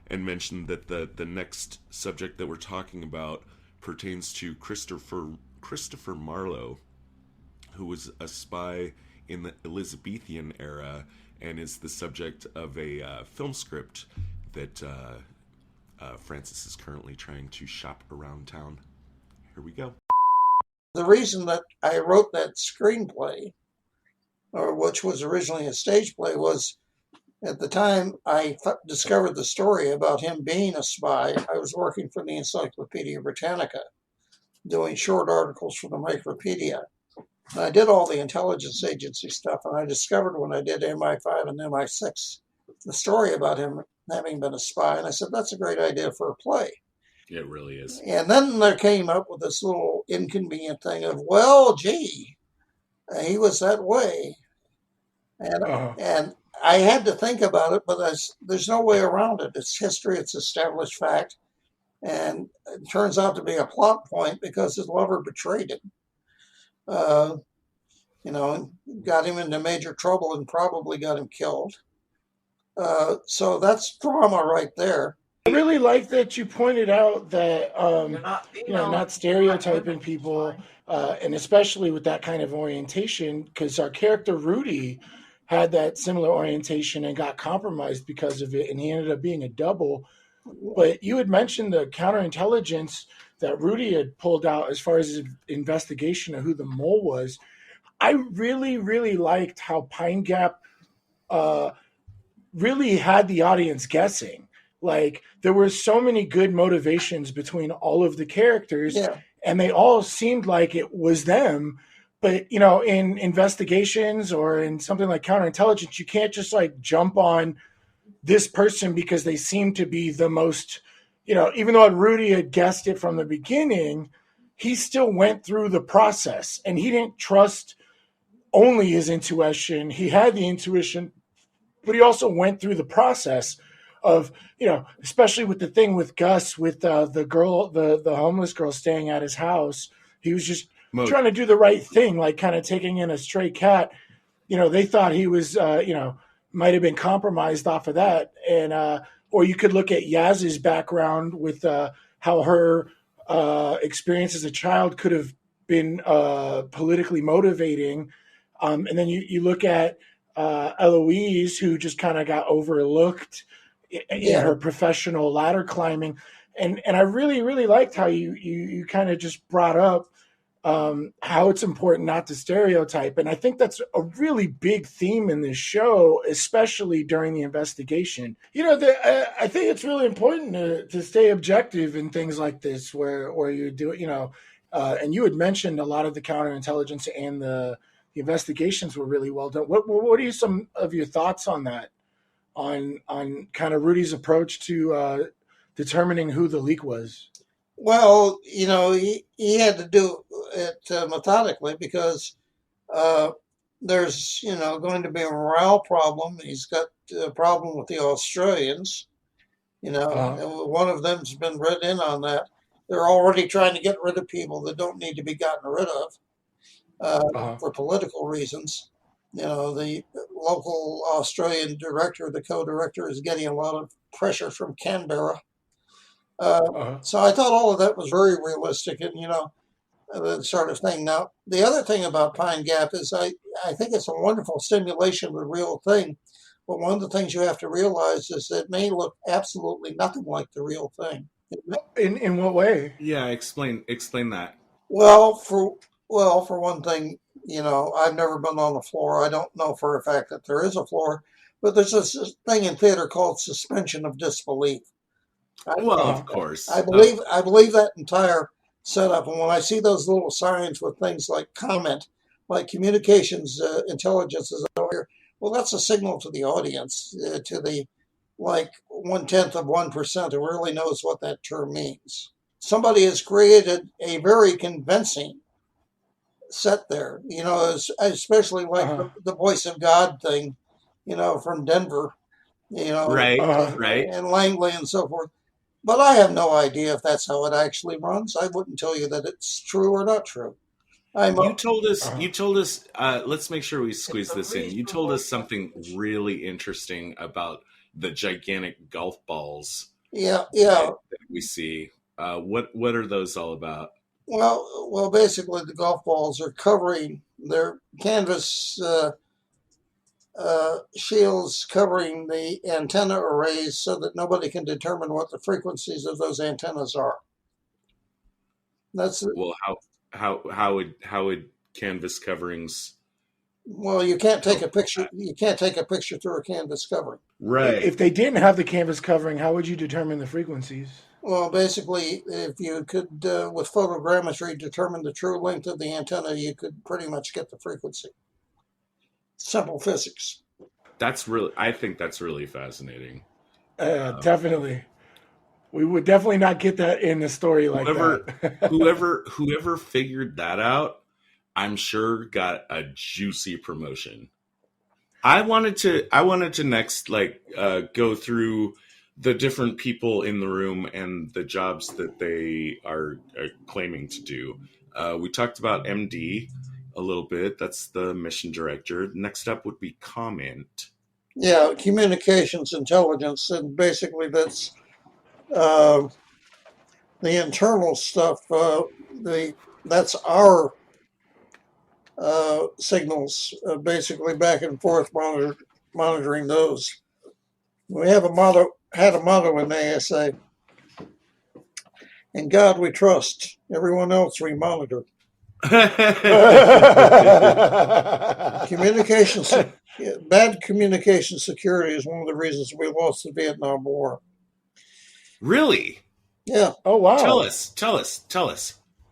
Speaker 2: and mention that the next subject that we're talking about pertains to Christopher Marlowe, who was a spy in the Elizabethan era and is the subject of a film script that Francis is currently trying to shop around town. Here we go.
Speaker 4: The reason that I wrote that screenplay, or which was originally a stage play, was at the time I discovered the story about him being a spy. I was working for the Encyclopedia Britannica, doing short articles for the Micropedia. And I did all the intelligence agency stuff, and I discovered when I did MI5 and MI6 the story about him having been a spy, and I said, that's a great idea for a play.
Speaker 2: It really is.
Speaker 4: And then there came up with this little inconvenient thing of, well, gee, he was that way. And I had to think about it, but there's no way around it. It's history. It's established fact. And it turns out to be a plot point because his lover betrayed him. Got him into major trouble and probably got him killed. So that's drama right there.
Speaker 3: I really like that you pointed out that, not stereotyping people, and especially with that kind of orientation, because our character Rudy had that similar orientation and got compromised because of it, and he ended up being a double. But you had mentioned the counterintelligence that Rudy had pulled out as far as his investigation of who the mole was. I really, really liked how Pine Gap really had the audience guessing. Like, there were so many good motivations between all of the characters, and they all seemed like it was them. But, in investigations or in something like counterintelligence, you can't just like jump on this person because they seem to be the most, even though Rudy had guessed it from the beginning, he still went through the process, and he didn't trust only his intuition. He had the intuition, but he also went through the process of, especially with the thing with Gus, with the girl, the homeless girl staying at his house. He was just trying to do the right thing, like kind of taking in a stray cat. They thought he was, might have been compromised off of that. And, or you could look at Yaz's background with how her experience as a child could have been politically motivating. And then you look at Eloise, who just kind of got overlooked in her professional ladder climbing. And I really, really liked how you kind of just brought up how it's important not to stereotype. And I think that's a really big theme in this show, especially during the investigation. I think it's really important to stay objective in things like this, where you do, and you had mentioned a lot of the counterintelligence and the investigations were really well done. What are some of your thoughts on that, on kind of Rudy's approach to determining who the leak was?
Speaker 4: Well, he had to do it methodically because there's, going to be a morale problem. He's got a problem with the Australians, and one of them's been read in on that. They're already trying to get rid of people that don't need to be gotten rid of for political reasons. The local Australian director, the co-director, is getting a lot of pressure from Canberra. So I thought all of that was very realistic and, that sort of thing. Now, the other thing about Pine Gap is I think it's a wonderful simulation of the real thing. But one of the things you have to realize is that it may look absolutely nothing like the real thing.
Speaker 3: In what way?
Speaker 2: Yeah, explain that.
Speaker 4: Well, for one thing, I've never been on the floor. I don't know for a fact that there is a floor, but there's this thing in theater called suspension of disbelief.
Speaker 2: Of course.
Speaker 4: I believe that entire setup. And when I see those little signs with things like comment, like communications intelligence is over here, well, that's a signal to the audience, to the 0.1% who really knows what that term means. Somebody has created a very convincing set there, especially like the voice of God thing, from Denver,
Speaker 2: right,
Speaker 4: and Langley and so forth. But I have no idea if that's how it actually runs. I wouldn't tell you that it's true or not true.
Speaker 2: You told us, let's make sure we squeeze this in. You told us something really interesting about the gigantic golf balls.
Speaker 4: Yeah.
Speaker 2: That we see. What are those all about?
Speaker 4: Well, basically the golf balls are covering their canvas shields covering the antenna arrays so that nobody can determine what the frequencies of those antennas are.
Speaker 2: How would canvas coverings?
Speaker 4: Well, you can't take a picture. You can't take a picture through a canvas covering.
Speaker 2: Right.
Speaker 3: If they didn't have the canvas covering, how would you determine the frequencies?
Speaker 4: Well, basically, if you could, with photogrammetry, determine the true length of the antenna, you could pretty much get the frequency. Simple physics.
Speaker 2: I think that's really fascinating.
Speaker 3: Definitely. We would definitely not get that in a story like that.
Speaker 2: Whoever figured that out, I'm sure got a juicy promotion. I wanted to next go through the different people in the room and the jobs that they are claiming to do. We talked about MD a little bit. That's the mission director. Next up would be comment.
Speaker 4: Yeah, communications intelligence, and basically that's the internal stuff. That's our signals, basically back and forth monitoring those. We have had a motto in ASA: "In God we trust; everyone else we monitor." Bad communication security is one of the reasons we lost the Vietnam War.
Speaker 2: Really?
Speaker 4: Yeah.
Speaker 3: Oh, wow.
Speaker 2: Tell us.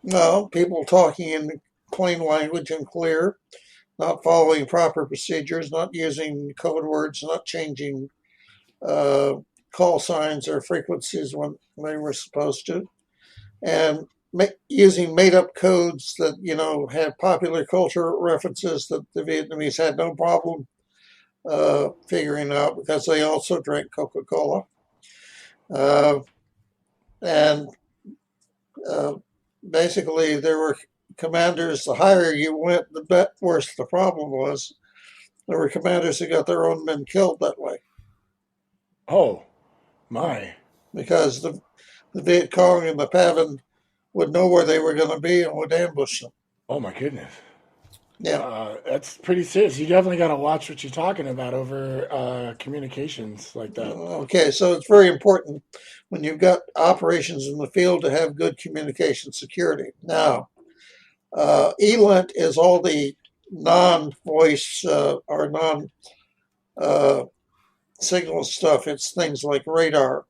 Speaker 4: No, people talking in plain language and clear, not following proper procedures, not using code words, not changing call signs or frequencies when they were supposed to, and using made-up codes that, had popular culture references that the Vietnamese had no problem figuring out because they also drank Coca-Cola. And basically, there were commanders, the higher you went, the worse the problem was. There were commanders who got their own men killed that way.
Speaker 3: Oh, my.
Speaker 4: Because the Viet Cong and the PAVN would know where they were going to be and would ambush them.
Speaker 3: Oh, my goodness.
Speaker 4: Yeah.
Speaker 3: That's pretty serious. You definitely got to watch what you're talking about over communications like that.
Speaker 4: Okay, so it's very important when you've got operations in the field to have good communication security. Now, ELINT is all the non-voice or non-signal stuff. It's things like radar.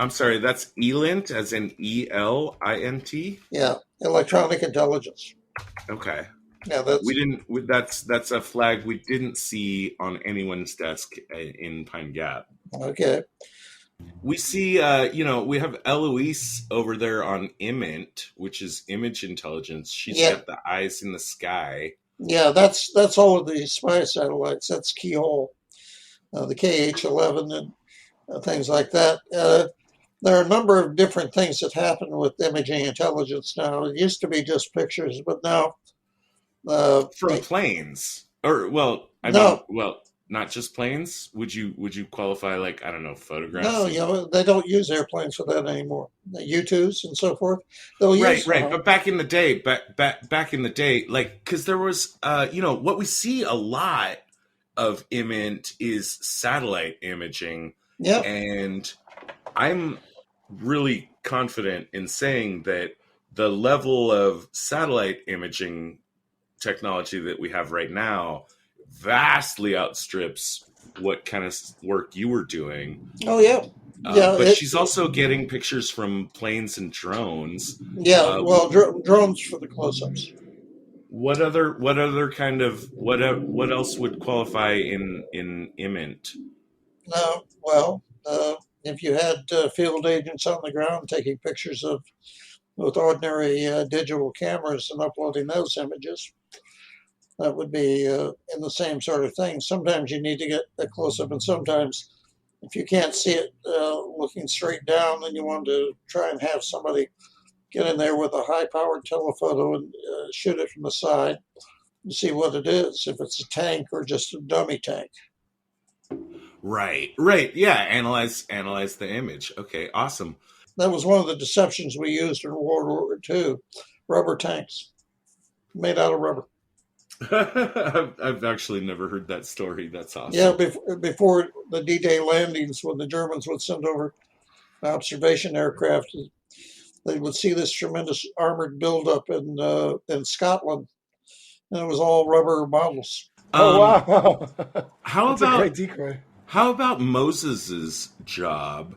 Speaker 2: I'm sorry, that's ELINT as in ELINT?
Speaker 4: Yeah, electronic intelligence.
Speaker 2: Okay.
Speaker 4: Yeah,
Speaker 2: that's a flag we didn't see on anyone's desk in Pine Gap.
Speaker 4: Okay.
Speaker 2: We see, we have Eloise over there on IMINT, which is image intelligence. She's got the eyes in the sky.
Speaker 4: Yeah, that's all of the spy satellites. That's Keyhole, the KH-11 and things like that. There are a number of different things that happen with imaging intelligence now. It used to be just pictures, but now
Speaker 2: from planes, not just planes. Would you qualify photographs?
Speaker 4: No, they don't use airplanes for that anymore. The U-2s and so forth. They'll use
Speaker 2: right. But back in the day, because there was, what we see a lot of IMINT is satellite imaging.
Speaker 4: Yeah,
Speaker 2: and I'm really confident in saying that the level of satellite imaging technology that we have right now vastly outstrips what kind of work you were doing.
Speaker 4: Oh, yeah.
Speaker 2: But she's also getting pictures from planes and drones.
Speaker 4: Yeah, drones for the close-ups.
Speaker 2: What else would qualify in IMINT?
Speaker 4: If you had field agents on the ground taking pictures with ordinary digital cameras and uploading those images, that would be in the same sort of thing. Sometimes you need to get a close-up, and sometimes if you can't see it looking straight down, then you want to try and have somebody get in there with a high-powered telephoto and shoot it from the side and see what it is, if it's a tank or just a dummy tank.
Speaker 2: Right. Yeah, analyze the image. Okay, awesome.
Speaker 4: That was one of the deceptions we used in World War II. Rubber tanks made out of rubber.
Speaker 2: I've actually never heard that story. That's awesome.
Speaker 4: Yeah, before the D-Day landings, when the Germans would send over observation aircraft, they would see this tremendous armored buildup in Scotland, and it was all rubber models.
Speaker 3: Oh, wow.
Speaker 2: How
Speaker 3: That's a great decoy.
Speaker 2: How about Moses's job?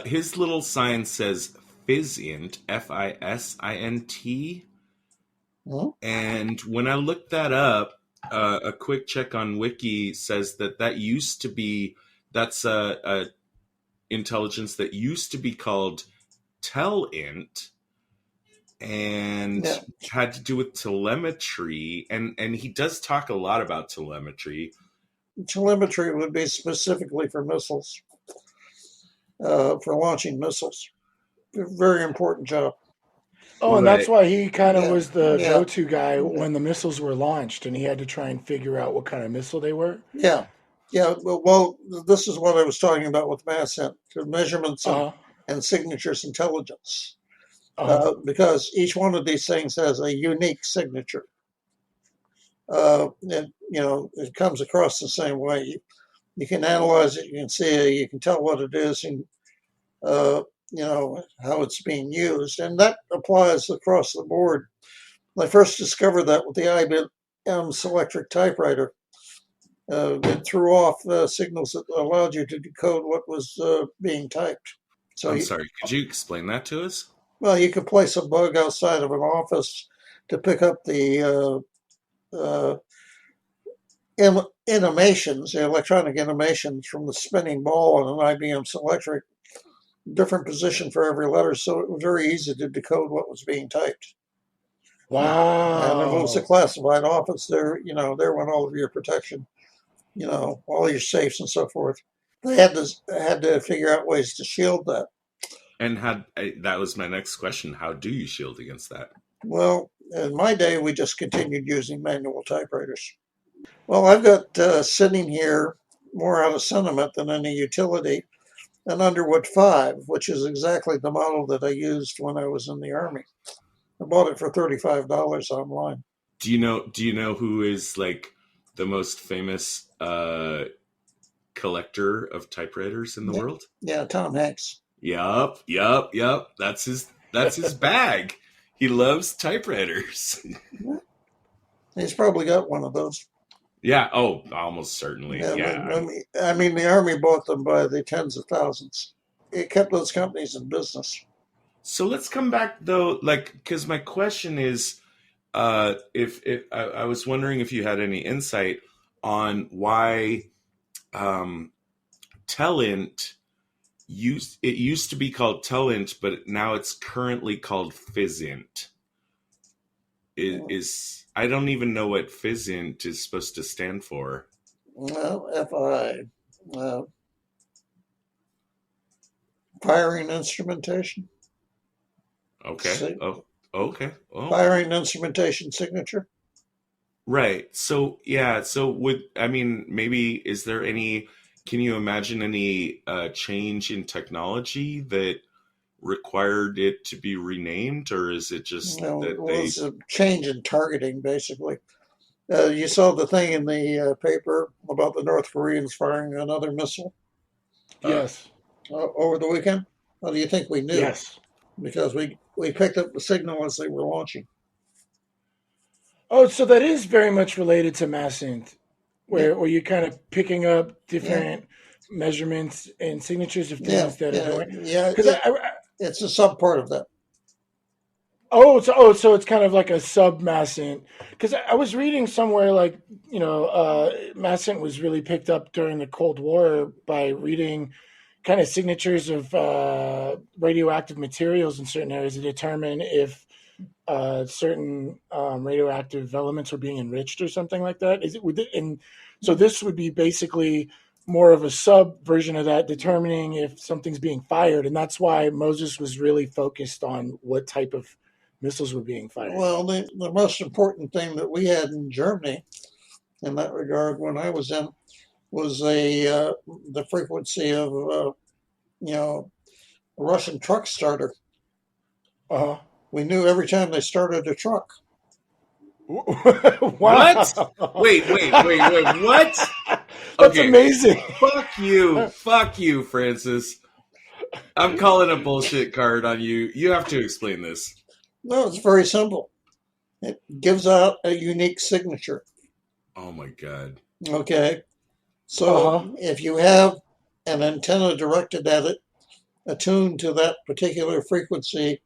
Speaker 2: His little sign says FISINT, FISINT.
Speaker 4: Hmm?
Speaker 2: And when I looked that up, a quick check on Wiki says that used to be, that's a intelligence that used to be called telint and had to do with telemetry. And he does talk a lot about telemetry.
Speaker 4: Telemetry would be specifically for missiles, for launching missiles. Very important job.
Speaker 3: Oh, and that's
Speaker 2: Right.
Speaker 3: why he kind of was the
Speaker 4: Yeah.
Speaker 3: go-to guy when the missiles were launched, and he had to try and figure out what kind of missile they were.
Speaker 4: Yeah. Well, this is what I was talking about with mass hint, measurements
Speaker 3: Uh-huh.
Speaker 4: and signatures intelligence.
Speaker 3: Uh-huh.
Speaker 4: Because each one of these things has a unique signature. It comes across the same way. You can analyze it, you can see it, you can tell what it is, and how it's being used, and that applies across the board. I first discovered that with the IBM Selectric typewriter. It threw off signals that allowed you to decode what was being typed. So
Speaker 2: I'm sorry, could you explain that to us?
Speaker 4: Well, you could place a bug outside of an office to pick up the intimations, the electronic intimations from the spinning ball on an IBM Selectric, different position for every letter, so it was very easy to decode what was being typed.
Speaker 3: Wow.
Speaker 4: And if it was a classified office, there went all of your protection, all your safes and so forth. They had to figure out ways to shield that.
Speaker 2: And that was my next question. How do you shield against that?
Speaker 4: Well, in my day, we just continued using manual typewriters. Well, I've got sitting here, more out of sentiment than any utility, an Underwood 5, which is exactly the model that I used when I was in the Army. I bought it for $35 online.
Speaker 2: Do you know who is like the most famous collector of typewriters in the world?
Speaker 4: Yeah, Tom Hanks.
Speaker 2: Yup. That's his bag. He loves typewriters.
Speaker 4: He's probably got one of those.
Speaker 2: Yeah. Oh, almost certainly. Yeah.
Speaker 4: I mean, the Army bought them by the tens of thousands. It kept those companies in business.
Speaker 2: So let's come back though, because my question is, if I was wondering if you had any insight on why telint used to be called telint, but now it's currently called physint. I don't even know what physint is supposed to stand for.
Speaker 4: Well, FI, firing instrumentation.
Speaker 2: Okay. Okay. Oh.
Speaker 4: Firing instrumentation signature.
Speaker 2: Right. So yeah. So maybe can you imagine any change in technology that required it to be renamed, or is it just
Speaker 4: it was a change in targeting, basically. You saw the thing in the paper about the North Koreans firing another missile?
Speaker 3: Yes.
Speaker 4: Over the weekend? How do you think we knew?
Speaker 3: Yes.
Speaker 4: Because we picked up the signal as they were launching.
Speaker 3: Oh, so that is very much related to mass int, where you're kind of picking up different measurements and signatures of things that are going.
Speaker 4: Yeah, it's a sub part of that.
Speaker 3: So it's kind of like a sub mass int. Because I was reading somewhere mass int was really picked up during the Cold War by reading kind of signatures of radioactive materials in certain areas to determine if certain radioactive elements were being enriched or something like that. So this would be basically more of a sub version of that, determining if something's being fired, and that's why Moses was really focused on what type of missiles were being fired.
Speaker 4: Well, the most important thing that we had in Germany in that regard when I was in was the frequency of a Russian truck starter. We knew every time they started a truck.
Speaker 3: Wow.
Speaker 2: What? Wait, what?
Speaker 3: That's amazing.
Speaker 2: Fuck you, Francis. I'm calling a bullshit card on you. You have to explain this.
Speaker 4: No, it's very simple. It gives out a unique signature.
Speaker 2: Oh my God.
Speaker 4: Okay. So if you have an antenna directed at it, attuned to that particular frequency,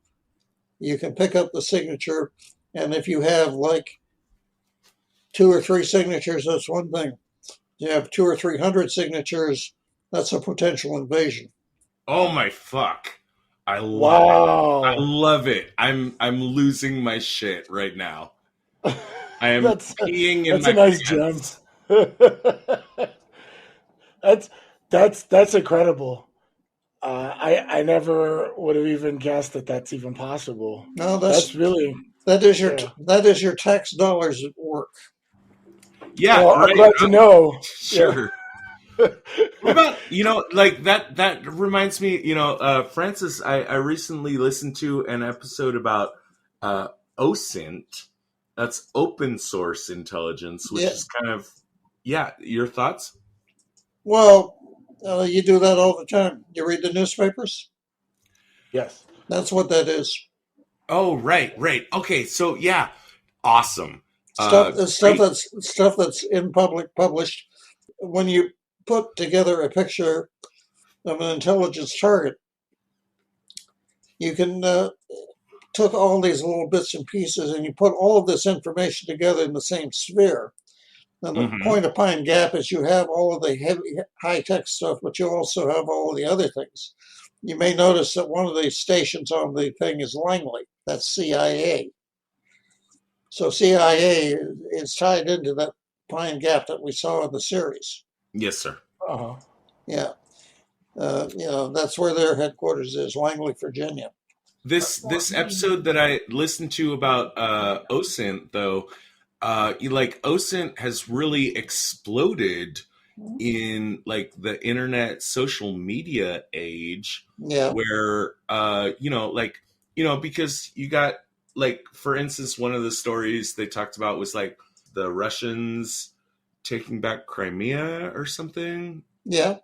Speaker 4: you can pick up the signature. And if you have like 2 or 3 signatures, that's one thing. You have 200 or 300 signatures, that's a potential invasion.
Speaker 2: Oh my fuck. I love it. I
Speaker 3: Wow.
Speaker 2: love it. I'm losing my shit right now. I am
Speaker 3: that's
Speaker 2: peeing in
Speaker 3: that's a
Speaker 2: my
Speaker 3: nice gem.
Speaker 2: pants.
Speaker 3: that's that's incredible. I never would have even guessed that that's even possible.
Speaker 4: No,
Speaker 3: That's really, yeah.
Speaker 4: that is your tax dollars at work.
Speaker 2: Yeah,
Speaker 3: Well, I'm
Speaker 2: right.
Speaker 3: glad to know. Yeah.
Speaker 2: Sure. What about, like that reminds me, Francis, I recently listened to an episode about uh OSINT. That's open source intelligence, which
Speaker 4: Yeah.
Speaker 2: is kind of, yeah, your thoughts?
Speaker 4: Well, you do that all the time. You read the newspapers.
Speaker 3: Yes.
Speaker 4: That's what that is.
Speaker 2: Oh, right, right. Okay, so yeah, awesome.
Speaker 4: Stuff,
Speaker 2: Great.
Speaker 4: stuff that's in public published. When you put together a picture of an intelligence target, you can took all these little bits and pieces and you put all of this information together in the same sphere. And the
Speaker 2: Mm-hmm.
Speaker 4: point of Pine Gap is you have all of the heavy, high-tech stuff, but you also have all of the other things. You may notice that one of the stations on the thing is Langley. That's CIA. So CIA is tied into that Pine Gap that we saw in the series.
Speaker 2: Yes, sir.
Speaker 3: Uh-huh.
Speaker 4: Yeah. That's where their headquarters is, Langley, Virginia.
Speaker 2: This episode that I listened to about OSINT, though, like OSINT has really exploded in like the internet social media age,
Speaker 4: Yeah.
Speaker 2: where because you got, like, for instance, one of the stories they talked about was like the Russians taking back Crimea or something,
Speaker 4: Yeah.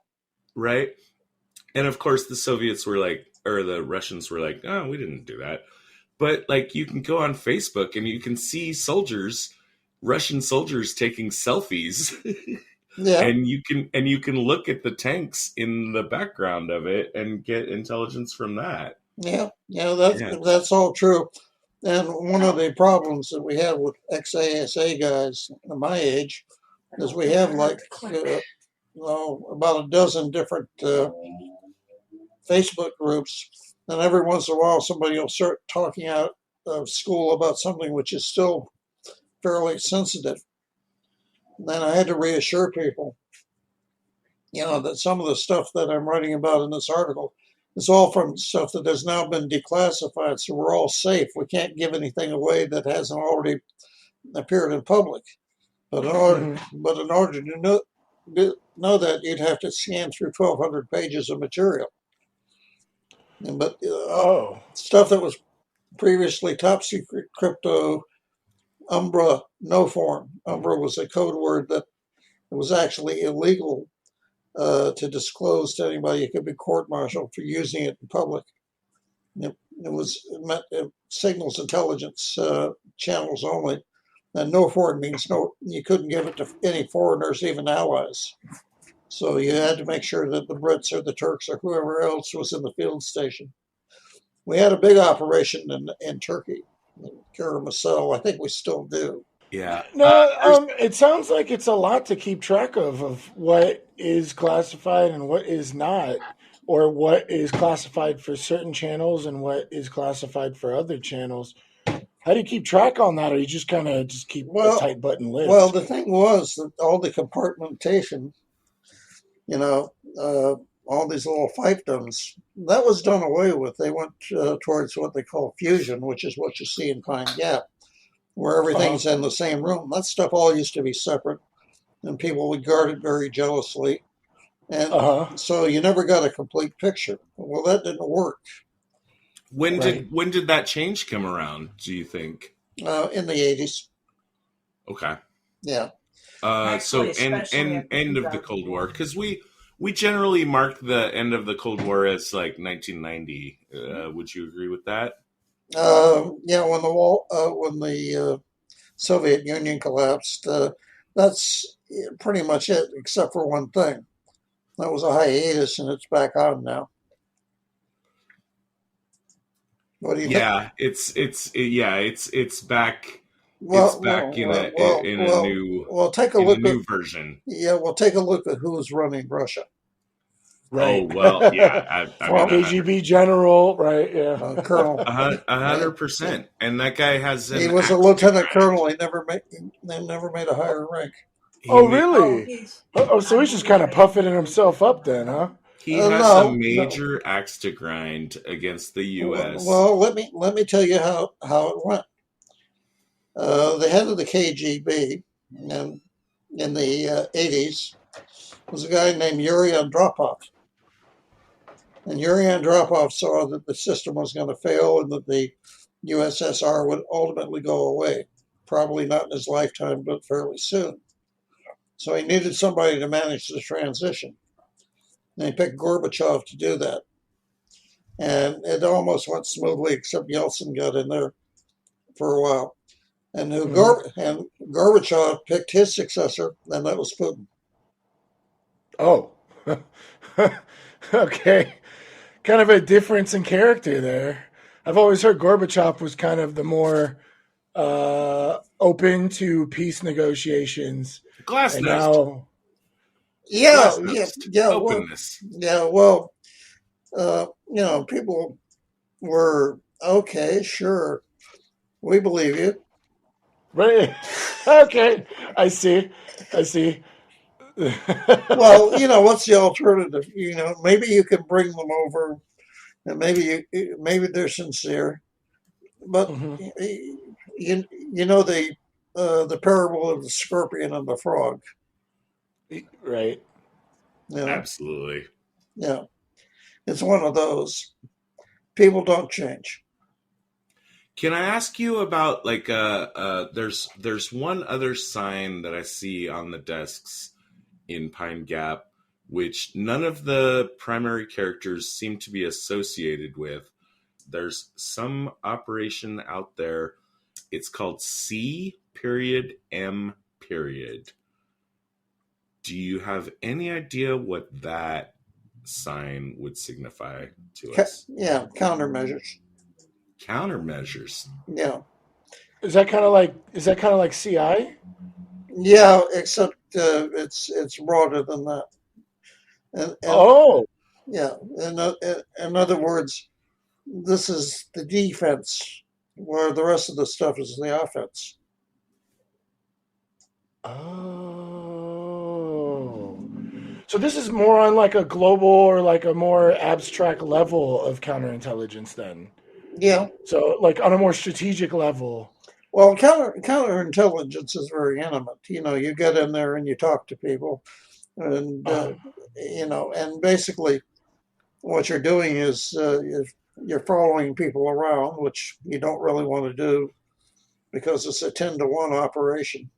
Speaker 2: right? And of course the Soviets were like, or the Russians were like, oh, we didn't do that. But like, you can go on Facebook and you can see Russian soldiers taking selfies.
Speaker 4: Yeah.
Speaker 2: And you can look at the tanks in the background of it and get intelligence from that.
Speaker 4: Yeah. Yeah.
Speaker 2: Yeah.
Speaker 4: That's all true. And one of the problems that we have with ex-ASA guys my age is we have like about a dozen different Facebook groups, and every once in a while somebody will start talking out of school about something which is still fairly sensitive. And then I had to reassure people, that some of the stuff that I'm writing about in this article is all from stuff that has now been declassified, so we're all safe. We can't give anything away that hasn't already appeared in public. But in order to know that, you'd have to scan through 1,200 pages of material. But stuff that was previously top secret crypto, Umbra, no form. Umbra was a code word that was actually illegal to disclose to anybody. You could be court-martialed for using it in public. It meant signals intelligence channels only. And no foreign means no. You couldn't give it to any foreigners, even allies. So you had to make sure that the Brits or the Turks or whoever else was in the field station. We had a big operation in Turkey, Karamazov. I think we still do.
Speaker 2: Yeah.
Speaker 3: No, it sounds like it's a lot to keep track of what is classified and what is not, or what is classified for certain channels and what is classified for other channels. How do you keep track on that, or you just kind of just keep a tight button list?
Speaker 4: Well, the thing was that all the compartmentation, all these little fiefdoms, that was done away with. They went towards what they call fusion, which is what you see in Pine Gap, where everything's in the same room. That stuff all used to be separate, and people would guard it very jealously. And so you never got a complete picture. Well, that didn't work.
Speaker 2: When did that change come around, do you think?
Speaker 4: In the 80s.
Speaker 2: Okay.
Speaker 4: Yeah.
Speaker 2: So end of the Cold War, because we generally mark the end of the Cold War as like 1990. Would you agree with that?
Speaker 4: Yeah, when the Soviet Union collapsed, that's pretty much it, except for one thing. That was a hiatus, and it's back on now. What do you think?
Speaker 2: It's back.
Speaker 4: Well,
Speaker 2: it's back in a new
Speaker 4: take a look
Speaker 2: new version.
Speaker 4: Yeah, we'll take a look at who's running Russia.
Speaker 2: Oh
Speaker 3: Right.
Speaker 2: well, yeah. I
Speaker 4: Well,
Speaker 2: mean,
Speaker 3: KGB general, right? Yeah.
Speaker 4: Colonel.
Speaker 2: 100%. And that guy has
Speaker 4: He
Speaker 2: an
Speaker 4: was a
Speaker 2: axe to
Speaker 4: lieutenant
Speaker 2: grind.
Speaker 4: colonel. They never made a higher rank.
Speaker 2: He
Speaker 3: Oh,
Speaker 2: ma-
Speaker 3: really? Oh, so he's just kind of puffing himself up then, huh?
Speaker 2: he has a
Speaker 4: No, no.
Speaker 2: major axe to grind against the U.S.
Speaker 4: Well, let me tell you how it went. The head of the KGB in the 80s was a guy named Yuri Andropov. And Yuri Andropov saw that the system was going to fail and that the USSR would ultimately go away. Probably not in his lifetime, but fairly soon. So he needed somebody to manage the transition. And he picked Gorbachev to do that. And it almost went smoothly, except Yeltsin got in there for a while. And Gorbachev picked his successor, and that was Putin.
Speaker 3: Oh. Okay. Kind of a difference in character there. I've always heard Gorbachev was kind of the more open to peace negotiations. And
Speaker 2: Glasnost.
Speaker 3: now,
Speaker 4: Yeah,
Speaker 2: Glasnost.
Speaker 4: yeah,
Speaker 2: Openness.
Speaker 4: well, people were okay, sure, we believe you.
Speaker 3: right? Okay, I see.
Speaker 4: Well, what's the alternative? Maybe you can bring them over, and maybe they're sincere, but
Speaker 3: Mhm.
Speaker 4: the parable of the scorpion and the frog.
Speaker 3: Right.
Speaker 2: Absolutely.
Speaker 4: Yeah, it's one of those. People don't change.
Speaker 2: Can I ask you about there's one other sign that I see on the desks in Pine Gap, which none of the primary characters seem to be associated with. There's some operation out there. It's called C.M. Do you have any idea what that sign would signify to us?
Speaker 4: Yeah, countermeasures.
Speaker 2: Countermeasures.
Speaker 4: Yeah.
Speaker 3: Is that kind of like CI?
Speaker 4: Yeah, except it's broader than that. And
Speaker 3: Oh,
Speaker 4: yeah, in other words, this is the defense, where the rest of the stuff is the offense.
Speaker 3: oh. So this is more on like a global or like a more abstract level of counterintelligence then.
Speaker 4: Yeah.
Speaker 3: So like on a more strategic level.
Speaker 4: Well, counterintelligence is very intimate. You get in there and you talk to people, and and basically what you're doing is you're following people around, which you don't really want to do because it's a 10-to-1 operation.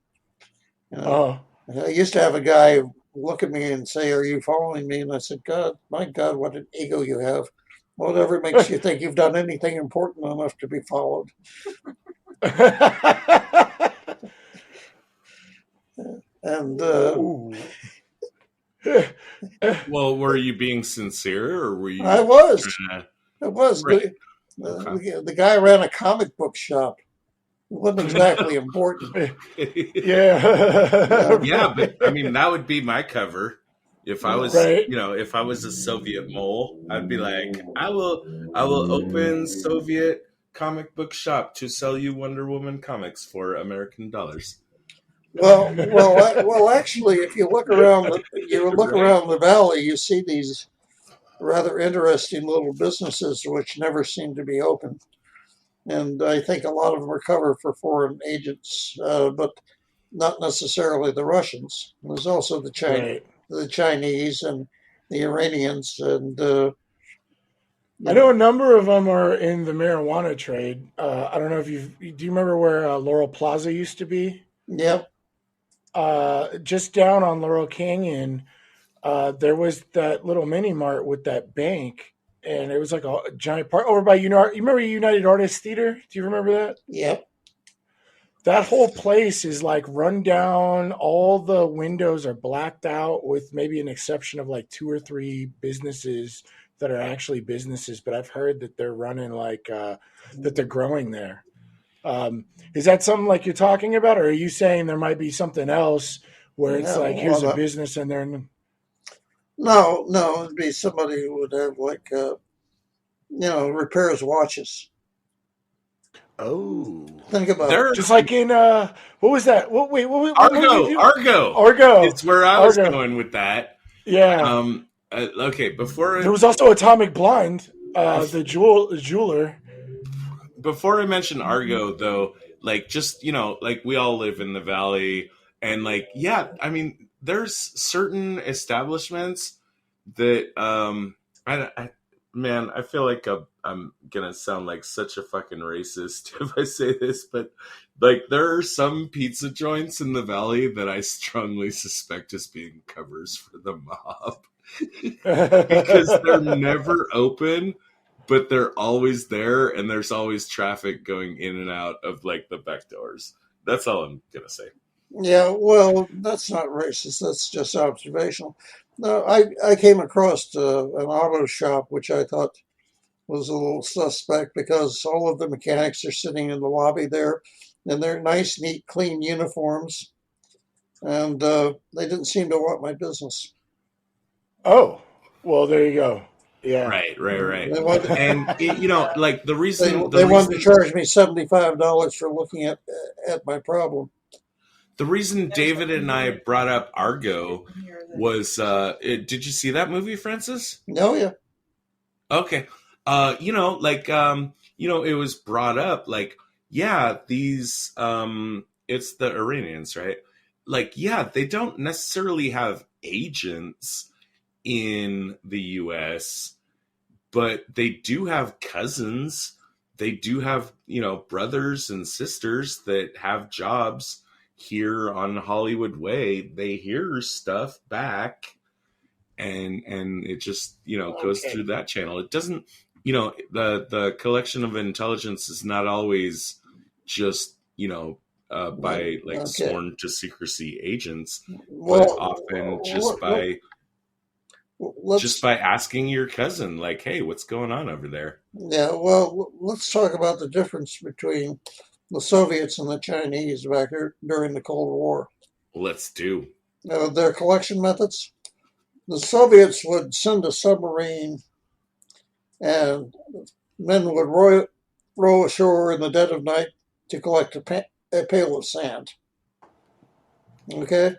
Speaker 3: Oh.
Speaker 4: I used to have a guy look at me and say, "Are you following me?" And I said, my God, what an ego you have. Whatever makes you think you've done anything important enough to be followed. And
Speaker 3: Ooh.
Speaker 2: Well, were you being sincere, or were you?
Speaker 4: I was.
Speaker 2: trying
Speaker 4: It was.
Speaker 2: Right.
Speaker 4: The guy ran a comic book shop. It wasn't exactly important.
Speaker 3: Yeah.
Speaker 2: Yeah, but I mean, that would be my cover. If I was,
Speaker 3: Right.
Speaker 2: if I was a Soviet mole, I'd be like, I will open Soviet comic book shop to sell you Wonder Woman comics for American dollars.
Speaker 4: Well, actually, if you look around the valley, you see these rather interesting little businesses which never seem to be open. And I think a lot of them are covered for foreign agents, but not necessarily the Russians. There's also the Chinese and the Iranians, and
Speaker 3: I know a number of them are in the marijuana do you remember where Laurel Plaza used to be?
Speaker 4: Yep.
Speaker 3: Just down on Laurel Canyon, there was that little mini mart with that bank, and it was like a giant part over by you remember United Artists Theater? Do you remember that?
Speaker 4: Yep.
Speaker 3: That whole place is like run down. All the windows are blacked out, with maybe an exception of like 2 or 3 businesses that are actually businesses. But I've heard that they're running that they're growing there. Is that something like you're talking about, or are you saying there might be something else where it's here's a business and they're
Speaker 4: No, it'd be somebody who would have repairs watches.
Speaker 3: Oh,
Speaker 4: Think about it.
Speaker 2: There,
Speaker 3: just like in what was that? What movie did you?
Speaker 2: Argo
Speaker 3: Argo.
Speaker 2: is where I was
Speaker 3: Argo.
Speaker 2: going with that.
Speaker 3: Yeah.
Speaker 2: Okay,
Speaker 3: There was also Atomic Blind, the jeweler.
Speaker 2: before I mention Argo, though, like, just, like, we all live in the valley, and, like, yeah, I mean, there's certain establishments that man, I feel like I'm gonna sound like such a fucking racist if I say this, but, like, there are some pizza joints in the valley that I strongly suspect as being covers for the mob because they're never open, but they're always there, and there's always traffic going in and out of, like, the back doors. That's all I'm gonna say.
Speaker 4: Yeah, well, that's not racist. That's just observational. No, I came across an auto shop, which I thought was a little suspect because all of the mechanics are sitting in the lobby there, and they're nice, neat, clean uniforms, and they didn't seem to want my business.
Speaker 3: Oh, well, there you go. Yeah.
Speaker 2: Right.
Speaker 4: They wanted,
Speaker 2: And like, the
Speaker 4: they
Speaker 2: reason
Speaker 4: wanted to charge me $75 for looking at my problem.
Speaker 2: the reason David and I brought up Argo was, did you see that movie, Francis?
Speaker 4: No, yeah.
Speaker 2: Okay. It was brought up, like, yeah, these, it's the Iranians, right? Like, yeah, they don't necessarily have agents in the US, but they do have cousins. They do have, brothers and sisters that have jobs here on Hollywood Way. They hear stuff back, and it just, goes through that channel. It doesn't, the collection of intelligence is not always just, by, like, sworn to secrecy agents, but often just by asking your cousin, like, hey, what's going on over there?
Speaker 4: Yeah, well, let's talk about the difference between the Soviets and the Chinese back during the Cold War.
Speaker 2: Let's do.
Speaker 4: Their collection methods. The Soviets would send a submarine, and men would row ashore in the dead of night to collect a pail of sand. Okay?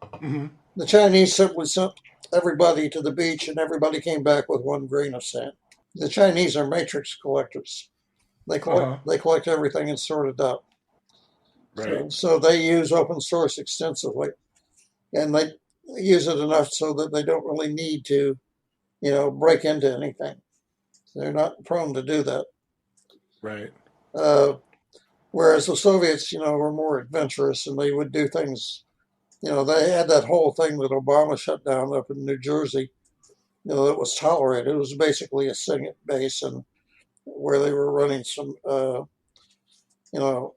Speaker 3: Mm-hmm.
Speaker 4: The Chinese simply sent everybody to the beach, and everybody came back with 1 grain of sand. The Chinese are matrix collectors. They collect everything and sort it out.
Speaker 3: Right.
Speaker 4: So they use open source extensively, and they use it enough so that they don't really need to, break into anything. They're not prone to do that.
Speaker 3: Right.
Speaker 4: Whereas the Soviets, were more adventurous, and they would do things. They had that whole thing that Obama shut down up in New Jersey. That was tolerated. It was basically a SIGINT base, and where they were running some,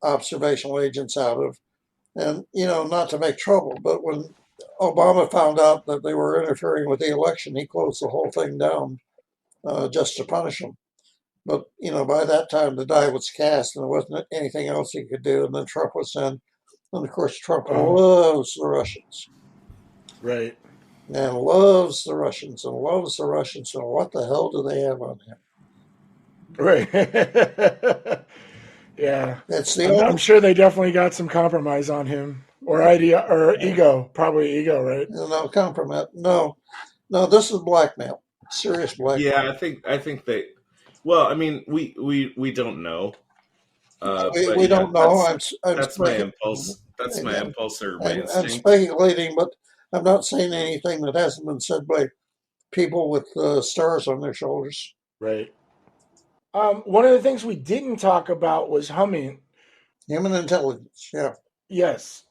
Speaker 4: observational agents out of, and not to make trouble. But when Obama found out that they were interfering with the election, he closed the whole thing down just to punish them. But by that time the die was cast, and there wasn't anything else he could do. And then Trump was in, and of course Trump loves the Russians.
Speaker 3: Right.
Speaker 4: And loves the Russians and loves the Russians. So what the hell do they have on him?
Speaker 3: Right. Yeah.
Speaker 4: I'm
Speaker 3: sure they definitely got some compromise on him, or ego, probably ego, right?
Speaker 4: No compromise. No, this is blackmail. Serious blackmail.
Speaker 2: Yeah, I think they. Well, I mean, we don't know.
Speaker 4: We don't know.
Speaker 2: That's my impulse. That's my impulse or my instinct.
Speaker 4: I'm speculating, but I'm not saying anything that hasn't been said by people with stars on their shoulders.
Speaker 3: Right. One of the things we didn't talk about was humming.
Speaker 4: Human intelligence, yeah.
Speaker 3: Yes.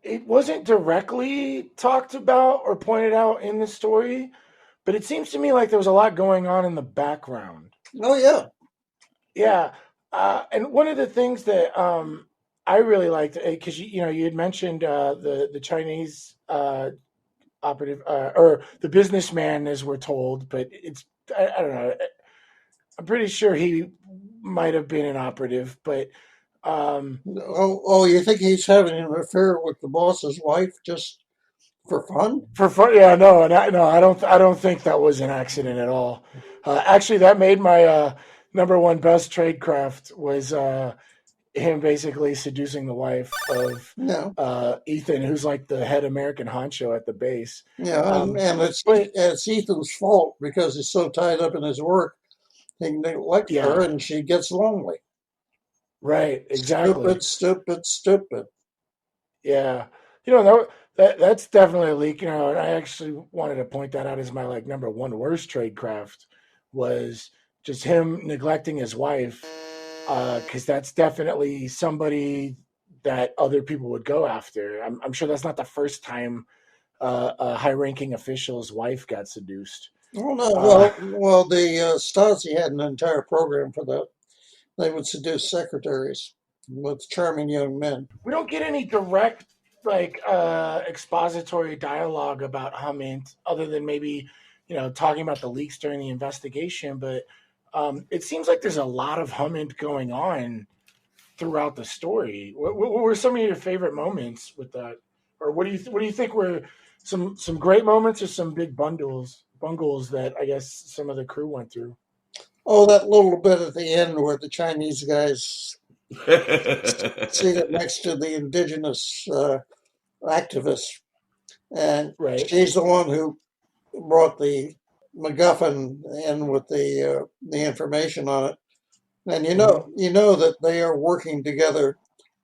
Speaker 3: It wasn't directly talked about or pointed out in the story, but it seems to me like there was a lot going on in the background.
Speaker 4: Oh, yeah.
Speaker 3: Yeah. And one of the things that I really liked, because you had mentioned the Chinese operative, or the businessman, as we're told, but I don't know. I'm pretty sure he might have been an operative, but
Speaker 4: you think he's having an affair with the boss's wife just For fun?
Speaker 3: For fun, yeah, no, and I don't think that was an accident at all. Actually, that made my number one best tradecraft was him basically seducing the wife of
Speaker 4: No.
Speaker 3: Ethan, who's like the head American honcho at the base.
Speaker 4: Yeah, and
Speaker 3: But
Speaker 4: it's Ethan's fault because he's so tied up in his work. He neglects her,
Speaker 3: yeah,
Speaker 4: and she gets lonely.
Speaker 3: right, exactly.
Speaker 4: Stupid, stupid, stupid.
Speaker 3: Yeah, that's definitely a leak. And I actually wanted to point that out as my like number one worst tradecraft was just him neglecting his wife, because that's definitely somebody that other people would go after. I'm sure that's not the first time a high-ranking official's wife got seduced.
Speaker 4: Oh no,
Speaker 3: Uh,
Speaker 4: the Stasi had an entire program for that. They would seduce secretaries with charming young men.
Speaker 3: we don't get any direct like expository dialogue about Hamint, other than maybe talking about the leaks during the investigation. But it seems like there's a lot of Hamint going on throughout the story. What were some of your favorite moments with that, or what do you think were some great moments, or some big bungles that I guess some of the crew went through?
Speaker 4: Oh, that little bit at the end where the Chinese guys seated next to the indigenous activist, and
Speaker 3: Right.
Speaker 4: she's the one who brought the MacGuffin in with the information on it. And
Speaker 3: Hmm.
Speaker 4: you know that they are working together.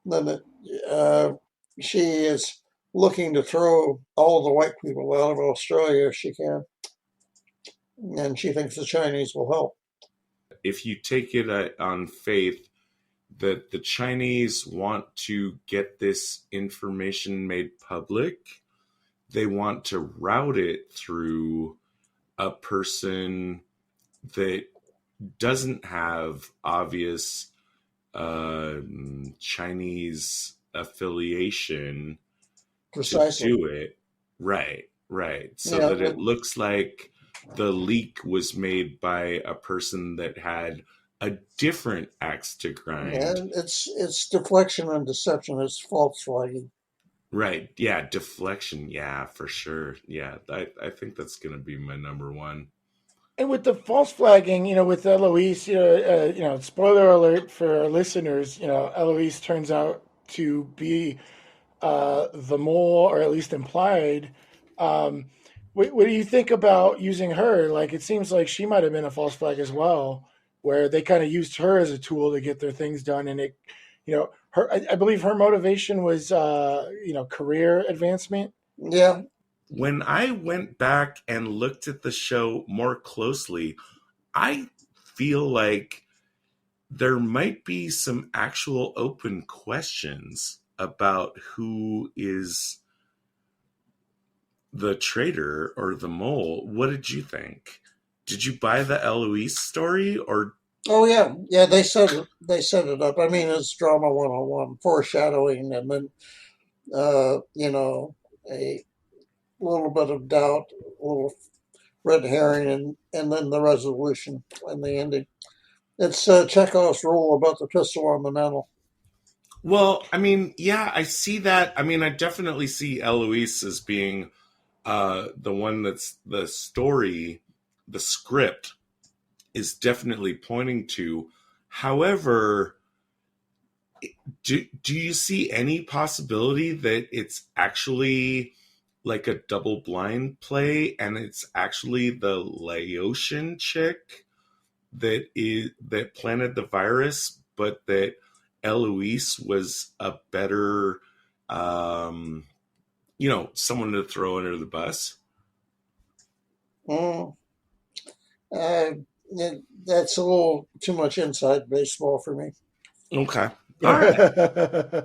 Speaker 4: Then uh, she is looking to throw all the white people out of Australia if she can, and she thinks the Chinese will help.
Speaker 2: If you take it on faith that the Chinese want to get this information made public, they want to route it through a person that doesn't have obvious Chinese affiliation to
Speaker 4: Precisely.
Speaker 2: do it. Right. So
Speaker 4: Yeah,
Speaker 2: that it looks like the leak was made by a person that had a different axe to
Speaker 4: yeah.
Speaker 2: grind.
Speaker 4: It's deflection and deception. It's false flagging.
Speaker 2: Right. Yeah. Deflection. Yeah, for sure. Yeah. I think that's going to be my number one.
Speaker 3: And with the false flagging, with Eloise, spoiler alert for our listeners, Eloise turns out to be the mole, or at least implied. Um, what do you think about using her? Like, it seems like she might have been a false flag as well, where they kind of used her as a tool to get their things done. And I believe her motivation was, career advancement.
Speaker 4: Yeah,
Speaker 2: When I went back and looked at the show more closely, I feel like there might be some actual open questions about who is the traitor or the mole. What did you think? Did you buy the Eloise story or
Speaker 4: oh yeah. They set it up. I mean, it's drama 101, foreshadowing, and then a little bit of doubt, a little red herring, and then the resolution and the ending. It's Chekhov's rule about the pistol on the mantle.
Speaker 2: well, I mean, yeah, I see that. I mean, I definitely see Eloise as being the one that's the story, the script is definitely pointing to. However, do you see any possibility that it's actually like a double blind play and it's actually the Laotian chick that planted the virus, but that Eloise was a better someone to throw under the bus?
Speaker 4: Mm, uh, that's a little too much inside baseball for me.
Speaker 2: Okay. All right.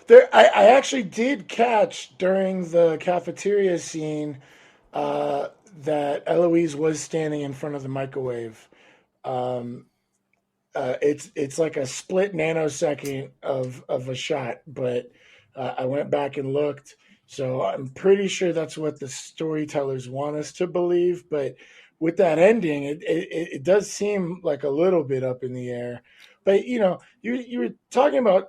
Speaker 3: There, I actually did catch during the cafeteria scene uh, that Eloise was standing in front of the microwave. Um, it's like a split nanosecond of a shot, but I went back and looked, so I'm pretty sure that's what the storytellers want us to believe. But with that ending, it does seem like a little bit up in the air. But you were talking about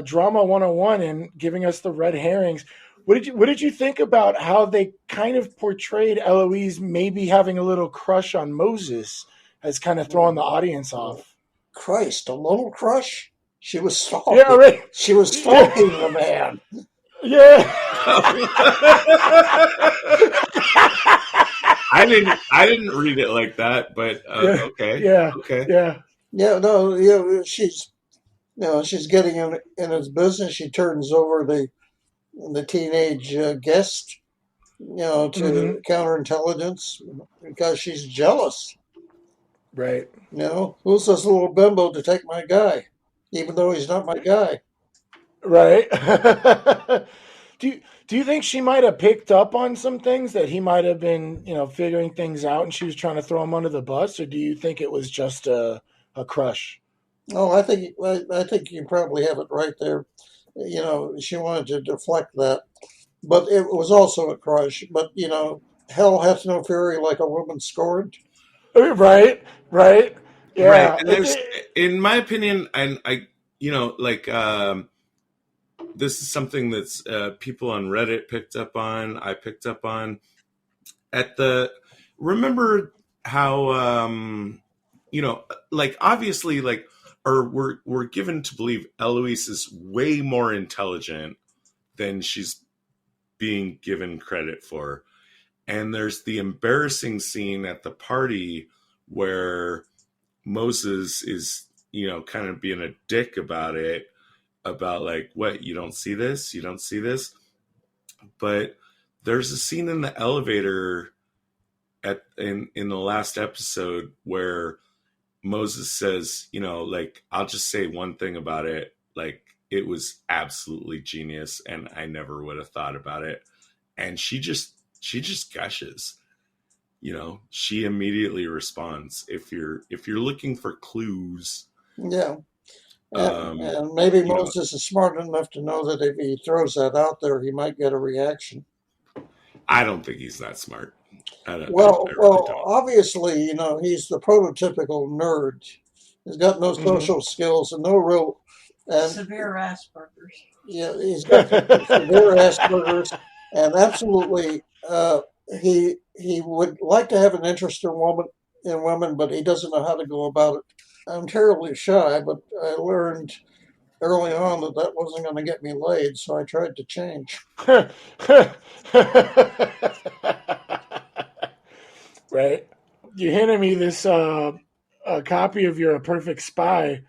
Speaker 3: drama 101 and giving us the red herrings. what did you think about how they kind of portrayed Eloise maybe having a little crush on Moses, as kind of throwing the audience off?
Speaker 4: Christ, a little crush? She was
Speaker 3: Yeah,
Speaker 4: stalking.
Speaker 3: right.
Speaker 4: She was
Speaker 3: Yeah,
Speaker 4: stalking the man.
Speaker 3: yeah.
Speaker 2: I didn't read it like that, but
Speaker 3: Yeah,
Speaker 2: okay.
Speaker 3: yeah,
Speaker 2: Okay.
Speaker 3: yeah.
Speaker 4: Yeah, no, yeah, she's getting in his business. She turns over the teenage guest,
Speaker 3: Hmm.
Speaker 4: to counterintelligence because she's jealous.
Speaker 3: Right,
Speaker 4: Who's this little bimbo to take my guy, even though he's not my guy?
Speaker 3: right. Do you think she might have picked up on some things that he might have been, figuring things out, and she was trying to throw him under the bus, or do you think it was just a crush?
Speaker 4: Oh, I think you probably have it right there. She wanted to deflect that, but it was also a crush. But hell hath no fury like a woman scorned.
Speaker 3: Right, right.
Speaker 2: Right.
Speaker 3: Yeah.
Speaker 2: And there's, in my opinion, and like this is something that's people on Reddit picked up on. I picked up on at the. Remember how like obviously like, or we're given to believe Eloise is way more intelligent than she's being given credit for. And there's the embarrassing scene at the party where Moses is, kind of being a dick about it, about like, what, you don't see this? You don't see this? But there's a scene in the elevator in the last episode where Moses says, like, I'll just say one thing about it. Like, it was absolutely genius and I never would have thought about it. And she just gushes. She immediately responds. If you're looking for clues,
Speaker 4: Yeah, and maybe Moses is smart enough to know that if he throws that out there, he might get a reaction.
Speaker 2: I don't think he's that smart. I
Speaker 4: Well,
Speaker 2: really don't.
Speaker 4: obviously, he's the prototypical nerd. He's got no
Speaker 3: Mhm.
Speaker 4: social skills and no real, and
Speaker 6: Severe Asperger's.
Speaker 4: yeah, he's got severe Asperger's, and absolutely, he would like to have an interest in women, but he doesn't know how to go about it. I'm terribly shy, but I learned early on that wasn't going to get me laid, so I tried to change.
Speaker 3: Right. You handed me this a copy of You're a Perfect Spy,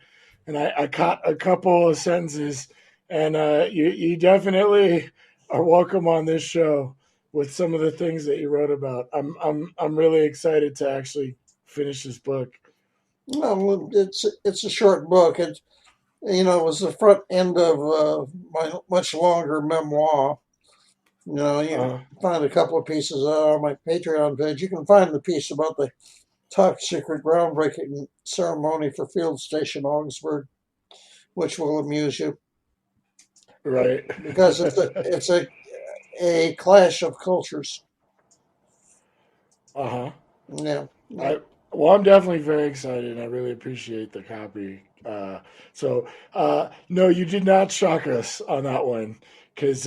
Speaker 3: and I caught a couple of sentences, and you definitely are welcome on this show with some of the things that you wrote about. I'm really excited to actually finish this book.
Speaker 4: Well, it's a short book. It was the front end of my much longer memoir. You can
Speaker 3: Uh,
Speaker 4: find a couple of pieces on my Patreon page. You can find the piece about the top secret groundbreaking ceremony for Field Station Augsburg, which will amuse you
Speaker 3: right.
Speaker 4: because it's a clash of cultures.
Speaker 3: Uh-huh.
Speaker 4: Yeah, yeah.
Speaker 3: Well, I'm definitely very excited. I really appreciate the copy. No, you did not shock us on that one, because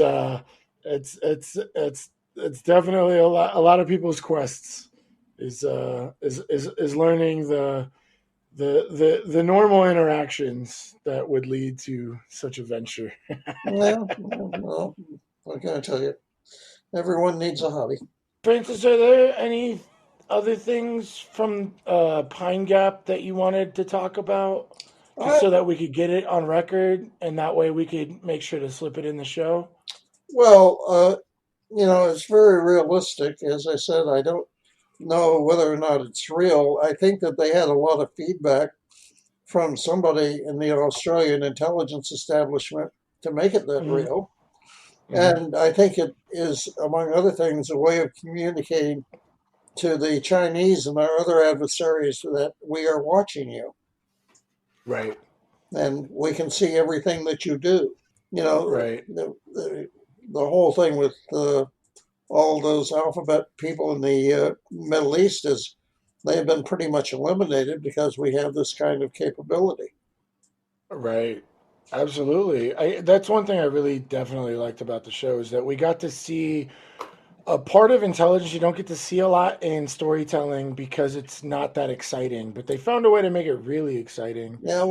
Speaker 3: it's definitely a lot of people's quests is learning the normal interactions that would lead to such a venture.
Speaker 4: Well, what can I tell you? Everyone needs a hobby.
Speaker 3: Francis, are there any other things from Pine Gap that you wanted to talk about? Just
Speaker 4: I,
Speaker 3: so that we could get it on record, and that way we could make sure to slip it in the show.
Speaker 4: well, it's very realistic. As I said, I don't know whether or not it's real. I think that they had a lot of feedback from somebody in the Australian intelligence establishment to make it that
Speaker 3: Mm-hmm.
Speaker 4: real.
Speaker 3: Mm-hmm.
Speaker 4: And I think it is, among other things, a way of communicating to the Chinese and our other adversaries that we are watching you
Speaker 3: Right.
Speaker 4: and we can see everything that you do.
Speaker 3: Right.
Speaker 4: The whole thing with all those alphabet people in the Middle East is they have been pretty much eliminated because we have this kind of capability.
Speaker 3: Right. Absolutely. That's one thing I really definitely liked about the show is that we got to see a part of intelligence you don't get to see a lot in storytelling because it's not that exciting. But they found a way to make it really exciting.
Speaker 4: Yeah,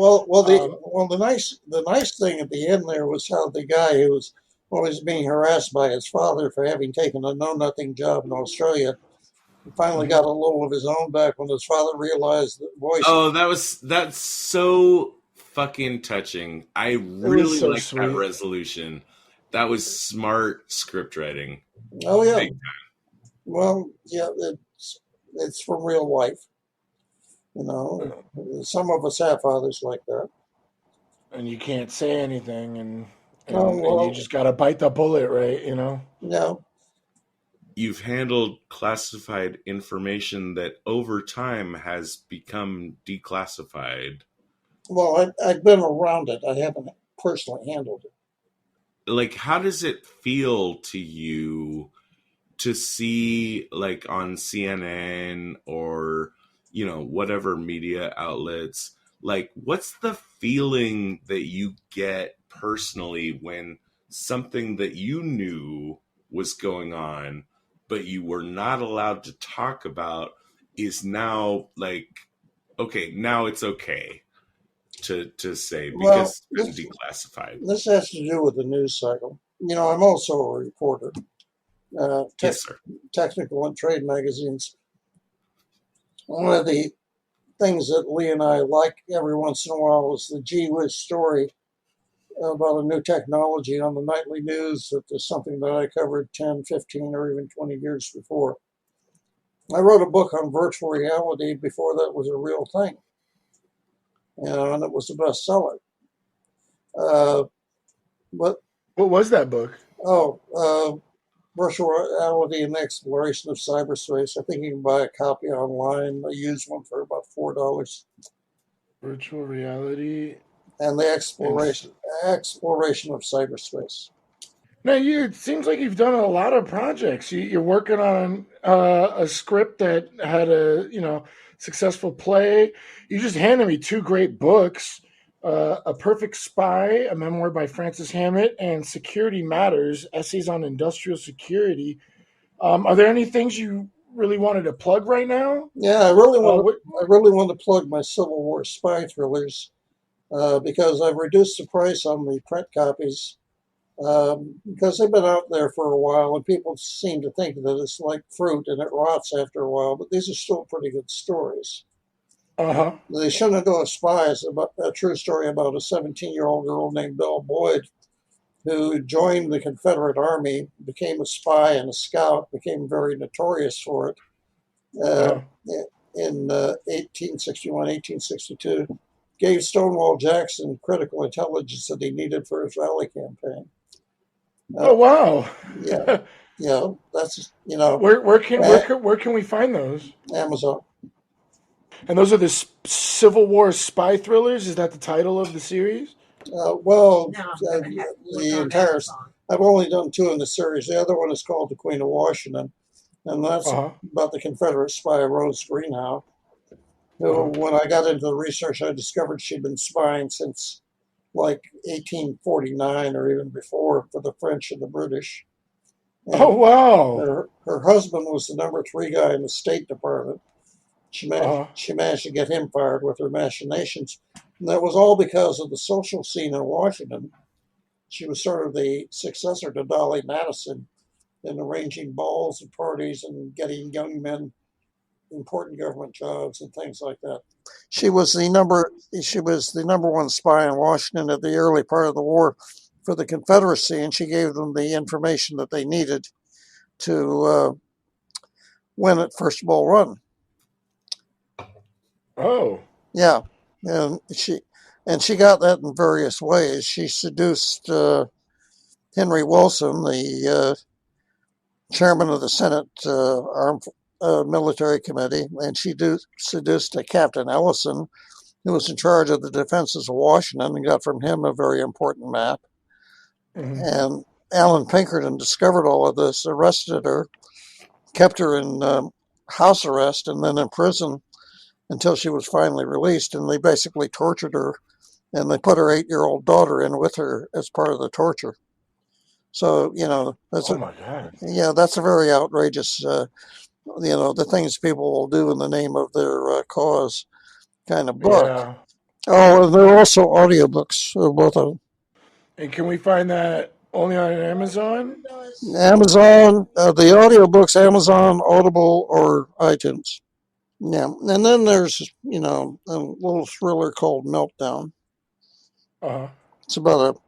Speaker 3: Um,
Speaker 4: the nice thing at the end there was how the guy who was always being harassed by his father for having taken a know nothing job in Australia finally
Speaker 3: mhm.
Speaker 4: got a little of his own back when his father realized that voice.
Speaker 2: Oh, that's so fucking touching. I
Speaker 3: It was
Speaker 2: really
Speaker 3: so
Speaker 2: like that
Speaker 3: sweet.
Speaker 2: resolution. That was smart script writing.
Speaker 4: Oh yeah,
Speaker 2: Big
Speaker 4: well yeah, it's from real life. You know,
Speaker 3: Uh,
Speaker 4: some of us have fathers like that.
Speaker 3: and you can't say anything, and
Speaker 4: Oh
Speaker 3: and you
Speaker 4: well,
Speaker 3: just gotta bite the bullet, right? You know.
Speaker 4: no.
Speaker 2: You've handled classified information that over time has become declassified.
Speaker 4: Well, I've been around it. I haven't personally handled it.
Speaker 2: Like, how does it feel to you to see, like, on CNN or, whatever media outlets, like, what's the feeling that you get personally when something that you knew was going on, but you were not allowed to talk about is now like, okay, now it's okay to say
Speaker 4: Well,
Speaker 2: because it's been declassified.
Speaker 4: this has to do with the news cycle. You know, I'm also a reporter, uh, tech,
Speaker 2: Yes, sir.
Speaker 4: technical and trade magazines. One of the things that Lee and I like every once in a while is the gee whiz story about a new technology on the nightly news that is something that I covered 10, 15, or even 20 years before. I wrote a book on virtual reality before that was a real thing, and it was a bestseller. Uh, but,
Speaker 3: What was that book?
Speaker 4: oh, virtual reality and the exploration of cyberspace. I think you can buy a copy online, a used one for about $4.
Speaker 3: Virtual reality
Speaker 4: And the
Speaker 3: and
Speaker 4: exploration of cyberspace.
Speaker 3: no, it seems like you've done a lot of projects. You're working on a script that had a successful play. You just handed me two great books: A Perfect Spy, a memoir by Francis Hamit, and Security Matters: Essays on Industrial Security. Are there any things you really wanted to plug right now?
Speaker 4: Yeah,
Speaker 3: What?
Speaker 4: I really want to plug my Civil War spy thrillers because I've reduced the price on the print copies because they've been out there for a while and people seem to think that it's like fruit and it rots after a while, but these are still pretty good stories.
Speaker 3: Uh huh.
Speaker 4: The Shenandoah Spy is about a true story about a 17-year-old girl named Belle Boyd who joined the Confederate Army, became a spy and a scout, became very notorious for it
Speaker 3: Uh
Speaker 4: uh,
Speaker 3: huh.
Speaker 4: in 1861, 1862, gave Stonewall Jackson critical intelligence that he needed for his rally campaign.
Speaker 3: Oh
Speaker 4: Uh,
Speaker 3: wow.
Speaker 4: yeah, yeah, that's, you know,
Speaker 3: Where can we find those?
Speaker 4: Amazon.
Speaker 3: And those are the Civil War spy thrillers. Is that the title of the series?
Speaker 4: Well, the entire, I've only done two in the series. The other one is called The Queen of Washington, and
Speaker 3: Uh
Speaker 4: that's
Speaker 3: huh.
Speaker 4: about the Confederate spy Rose Greenhow,
Speaker 3: Uh
Speaker 4: who,
Speaker 3: huh.
Speaker 4: when I got into the research, I discovered she'd been spying since like 1849 or even before for the French and the British.
Speaker 3: Oh
Speaker 4: And
Speaker 3: wow.
Speaker 4: her husband was the number three guy in the State Department.
Speaker 3: Uh huh.
Speaker 4: She managed to get him fired with her machinations. And that was all because of the social scene in Washington. She was sort of the successor to Dolly Madison in arranging balls and parties and getting young men important government jobs and things like that. She was the number one spy in Washington at the early part of the war for the Confederacy, and she gave them the information that they needed to win at First Bull Run.
Speaker 3: Oh.
Speaker 4: Yeah, and she got that in various ways. She seduced Henry Wilson, the chairman of the Senate Armed Military Committee, and she seduced Captain Ellison, who was in charge of the defenses of Washington, and got from him a very important map.
Speaker 3: Hmm.
Speaker 4: And Alan Pinkerton discovered all of this, arrested her, kept her in house arrest, and then in prison until she was finally released. And they basically tortured her and they put her 8-year-old daughter in with her as part of the torture. So, that's
Speaker 3: Oh my God.
Speaker 4: that's a very outrageous, the things people will do in the name of their cause kind of book.
Speaker 3: Yeah.
Speaker 4: Oh, and there are also audiobooks, both of them.
Speaker 3: And can we find that only on Amazon?
Speaker 4: Amazon, the audiobooks, Amazon, Audible, or iTunes. Yeah, and then there's, a little thriller called Meltdown.
Speaker 3: Uh-huh.
Speaker 4: It's about a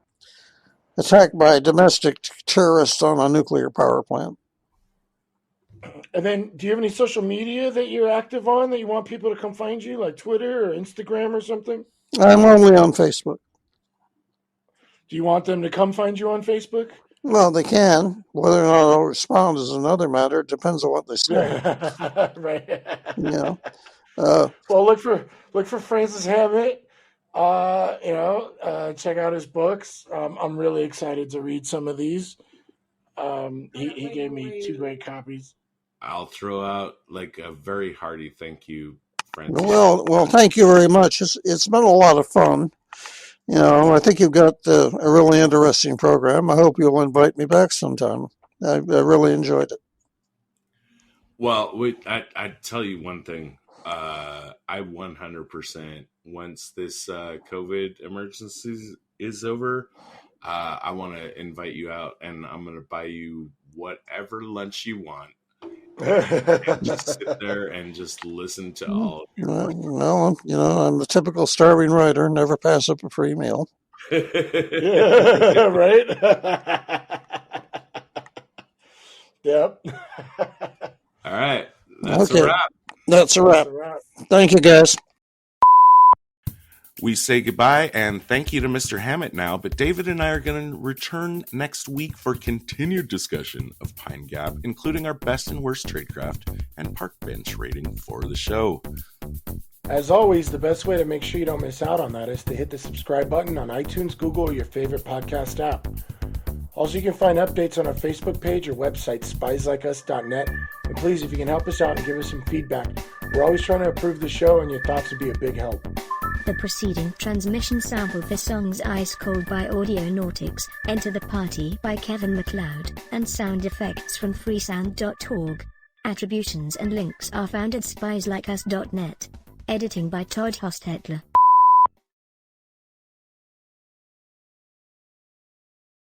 Speaker 4: attack by domestic terrorists on a nuclear power plant.
Speaker 3: And then, do you have any social media that you're active on that you want people to come find you, like Twitter or Instagram or something?
Speaker 4: I'm only on Facebook.
Speaker 3: Do you want them to come find you on Facebook?
Speaker 4: Well, they can. Whether or not I'll respond is another matter. It depends on what they say.
Speaker 3: Right.
Speaker 4: Well,
Speaker 3: look for Francis Hamit. Check out his books. I'm really excited to read some of these. He gave me 2 great copies.
Speaker 2: I'll throw out like a very hearty thank you, Francis.
Speaker 4: Well, thank you very much. It's been a lot of fun. I think you've got a really interesting program. I hope you'll invite me back sometime. I really enjoyed it.
Speaker 2: Well, I tell you one thing. I 100%, once this COVID emergency is over, I want to invite you out, and I'm going to buy you whatever lunch you want. And just sit there and just listen to all of your
Speaker 4: I'm the typical starving writer, never pass up a free meal.
Speaker 3: Yeah, right? Yep.
Speaker 2: All right. That's a wrap.
Speaker 4: That's a wrap. Thank you, guys.
Speaker 2: We say goodbye and thank you to Mr. Hamit now, but David and I are going to return next week for continued discussion of Pine Gap, including our best and worst tradecraft and park bench rating for the show.
Speaker 3: As always, the best way to make sure you don't miss out on that is to hit the subscribe button on iTunes, Google, or your favorite podcast app. Also, you can find updates on our Facebook page or website, spieslikeus.net. And please, if you can help us out and give us some feedback, we're always trying to improve the show, and your thoughts would be a big help.
Speaker 1: The preceding transmission sampled the songs Ice Cold by Audionautix, Enter the Party by Kevin MacLeod, and sound effects from freesound.org. Attributions and links are found at spieslikeus.net. Editing by Todd Hostetler.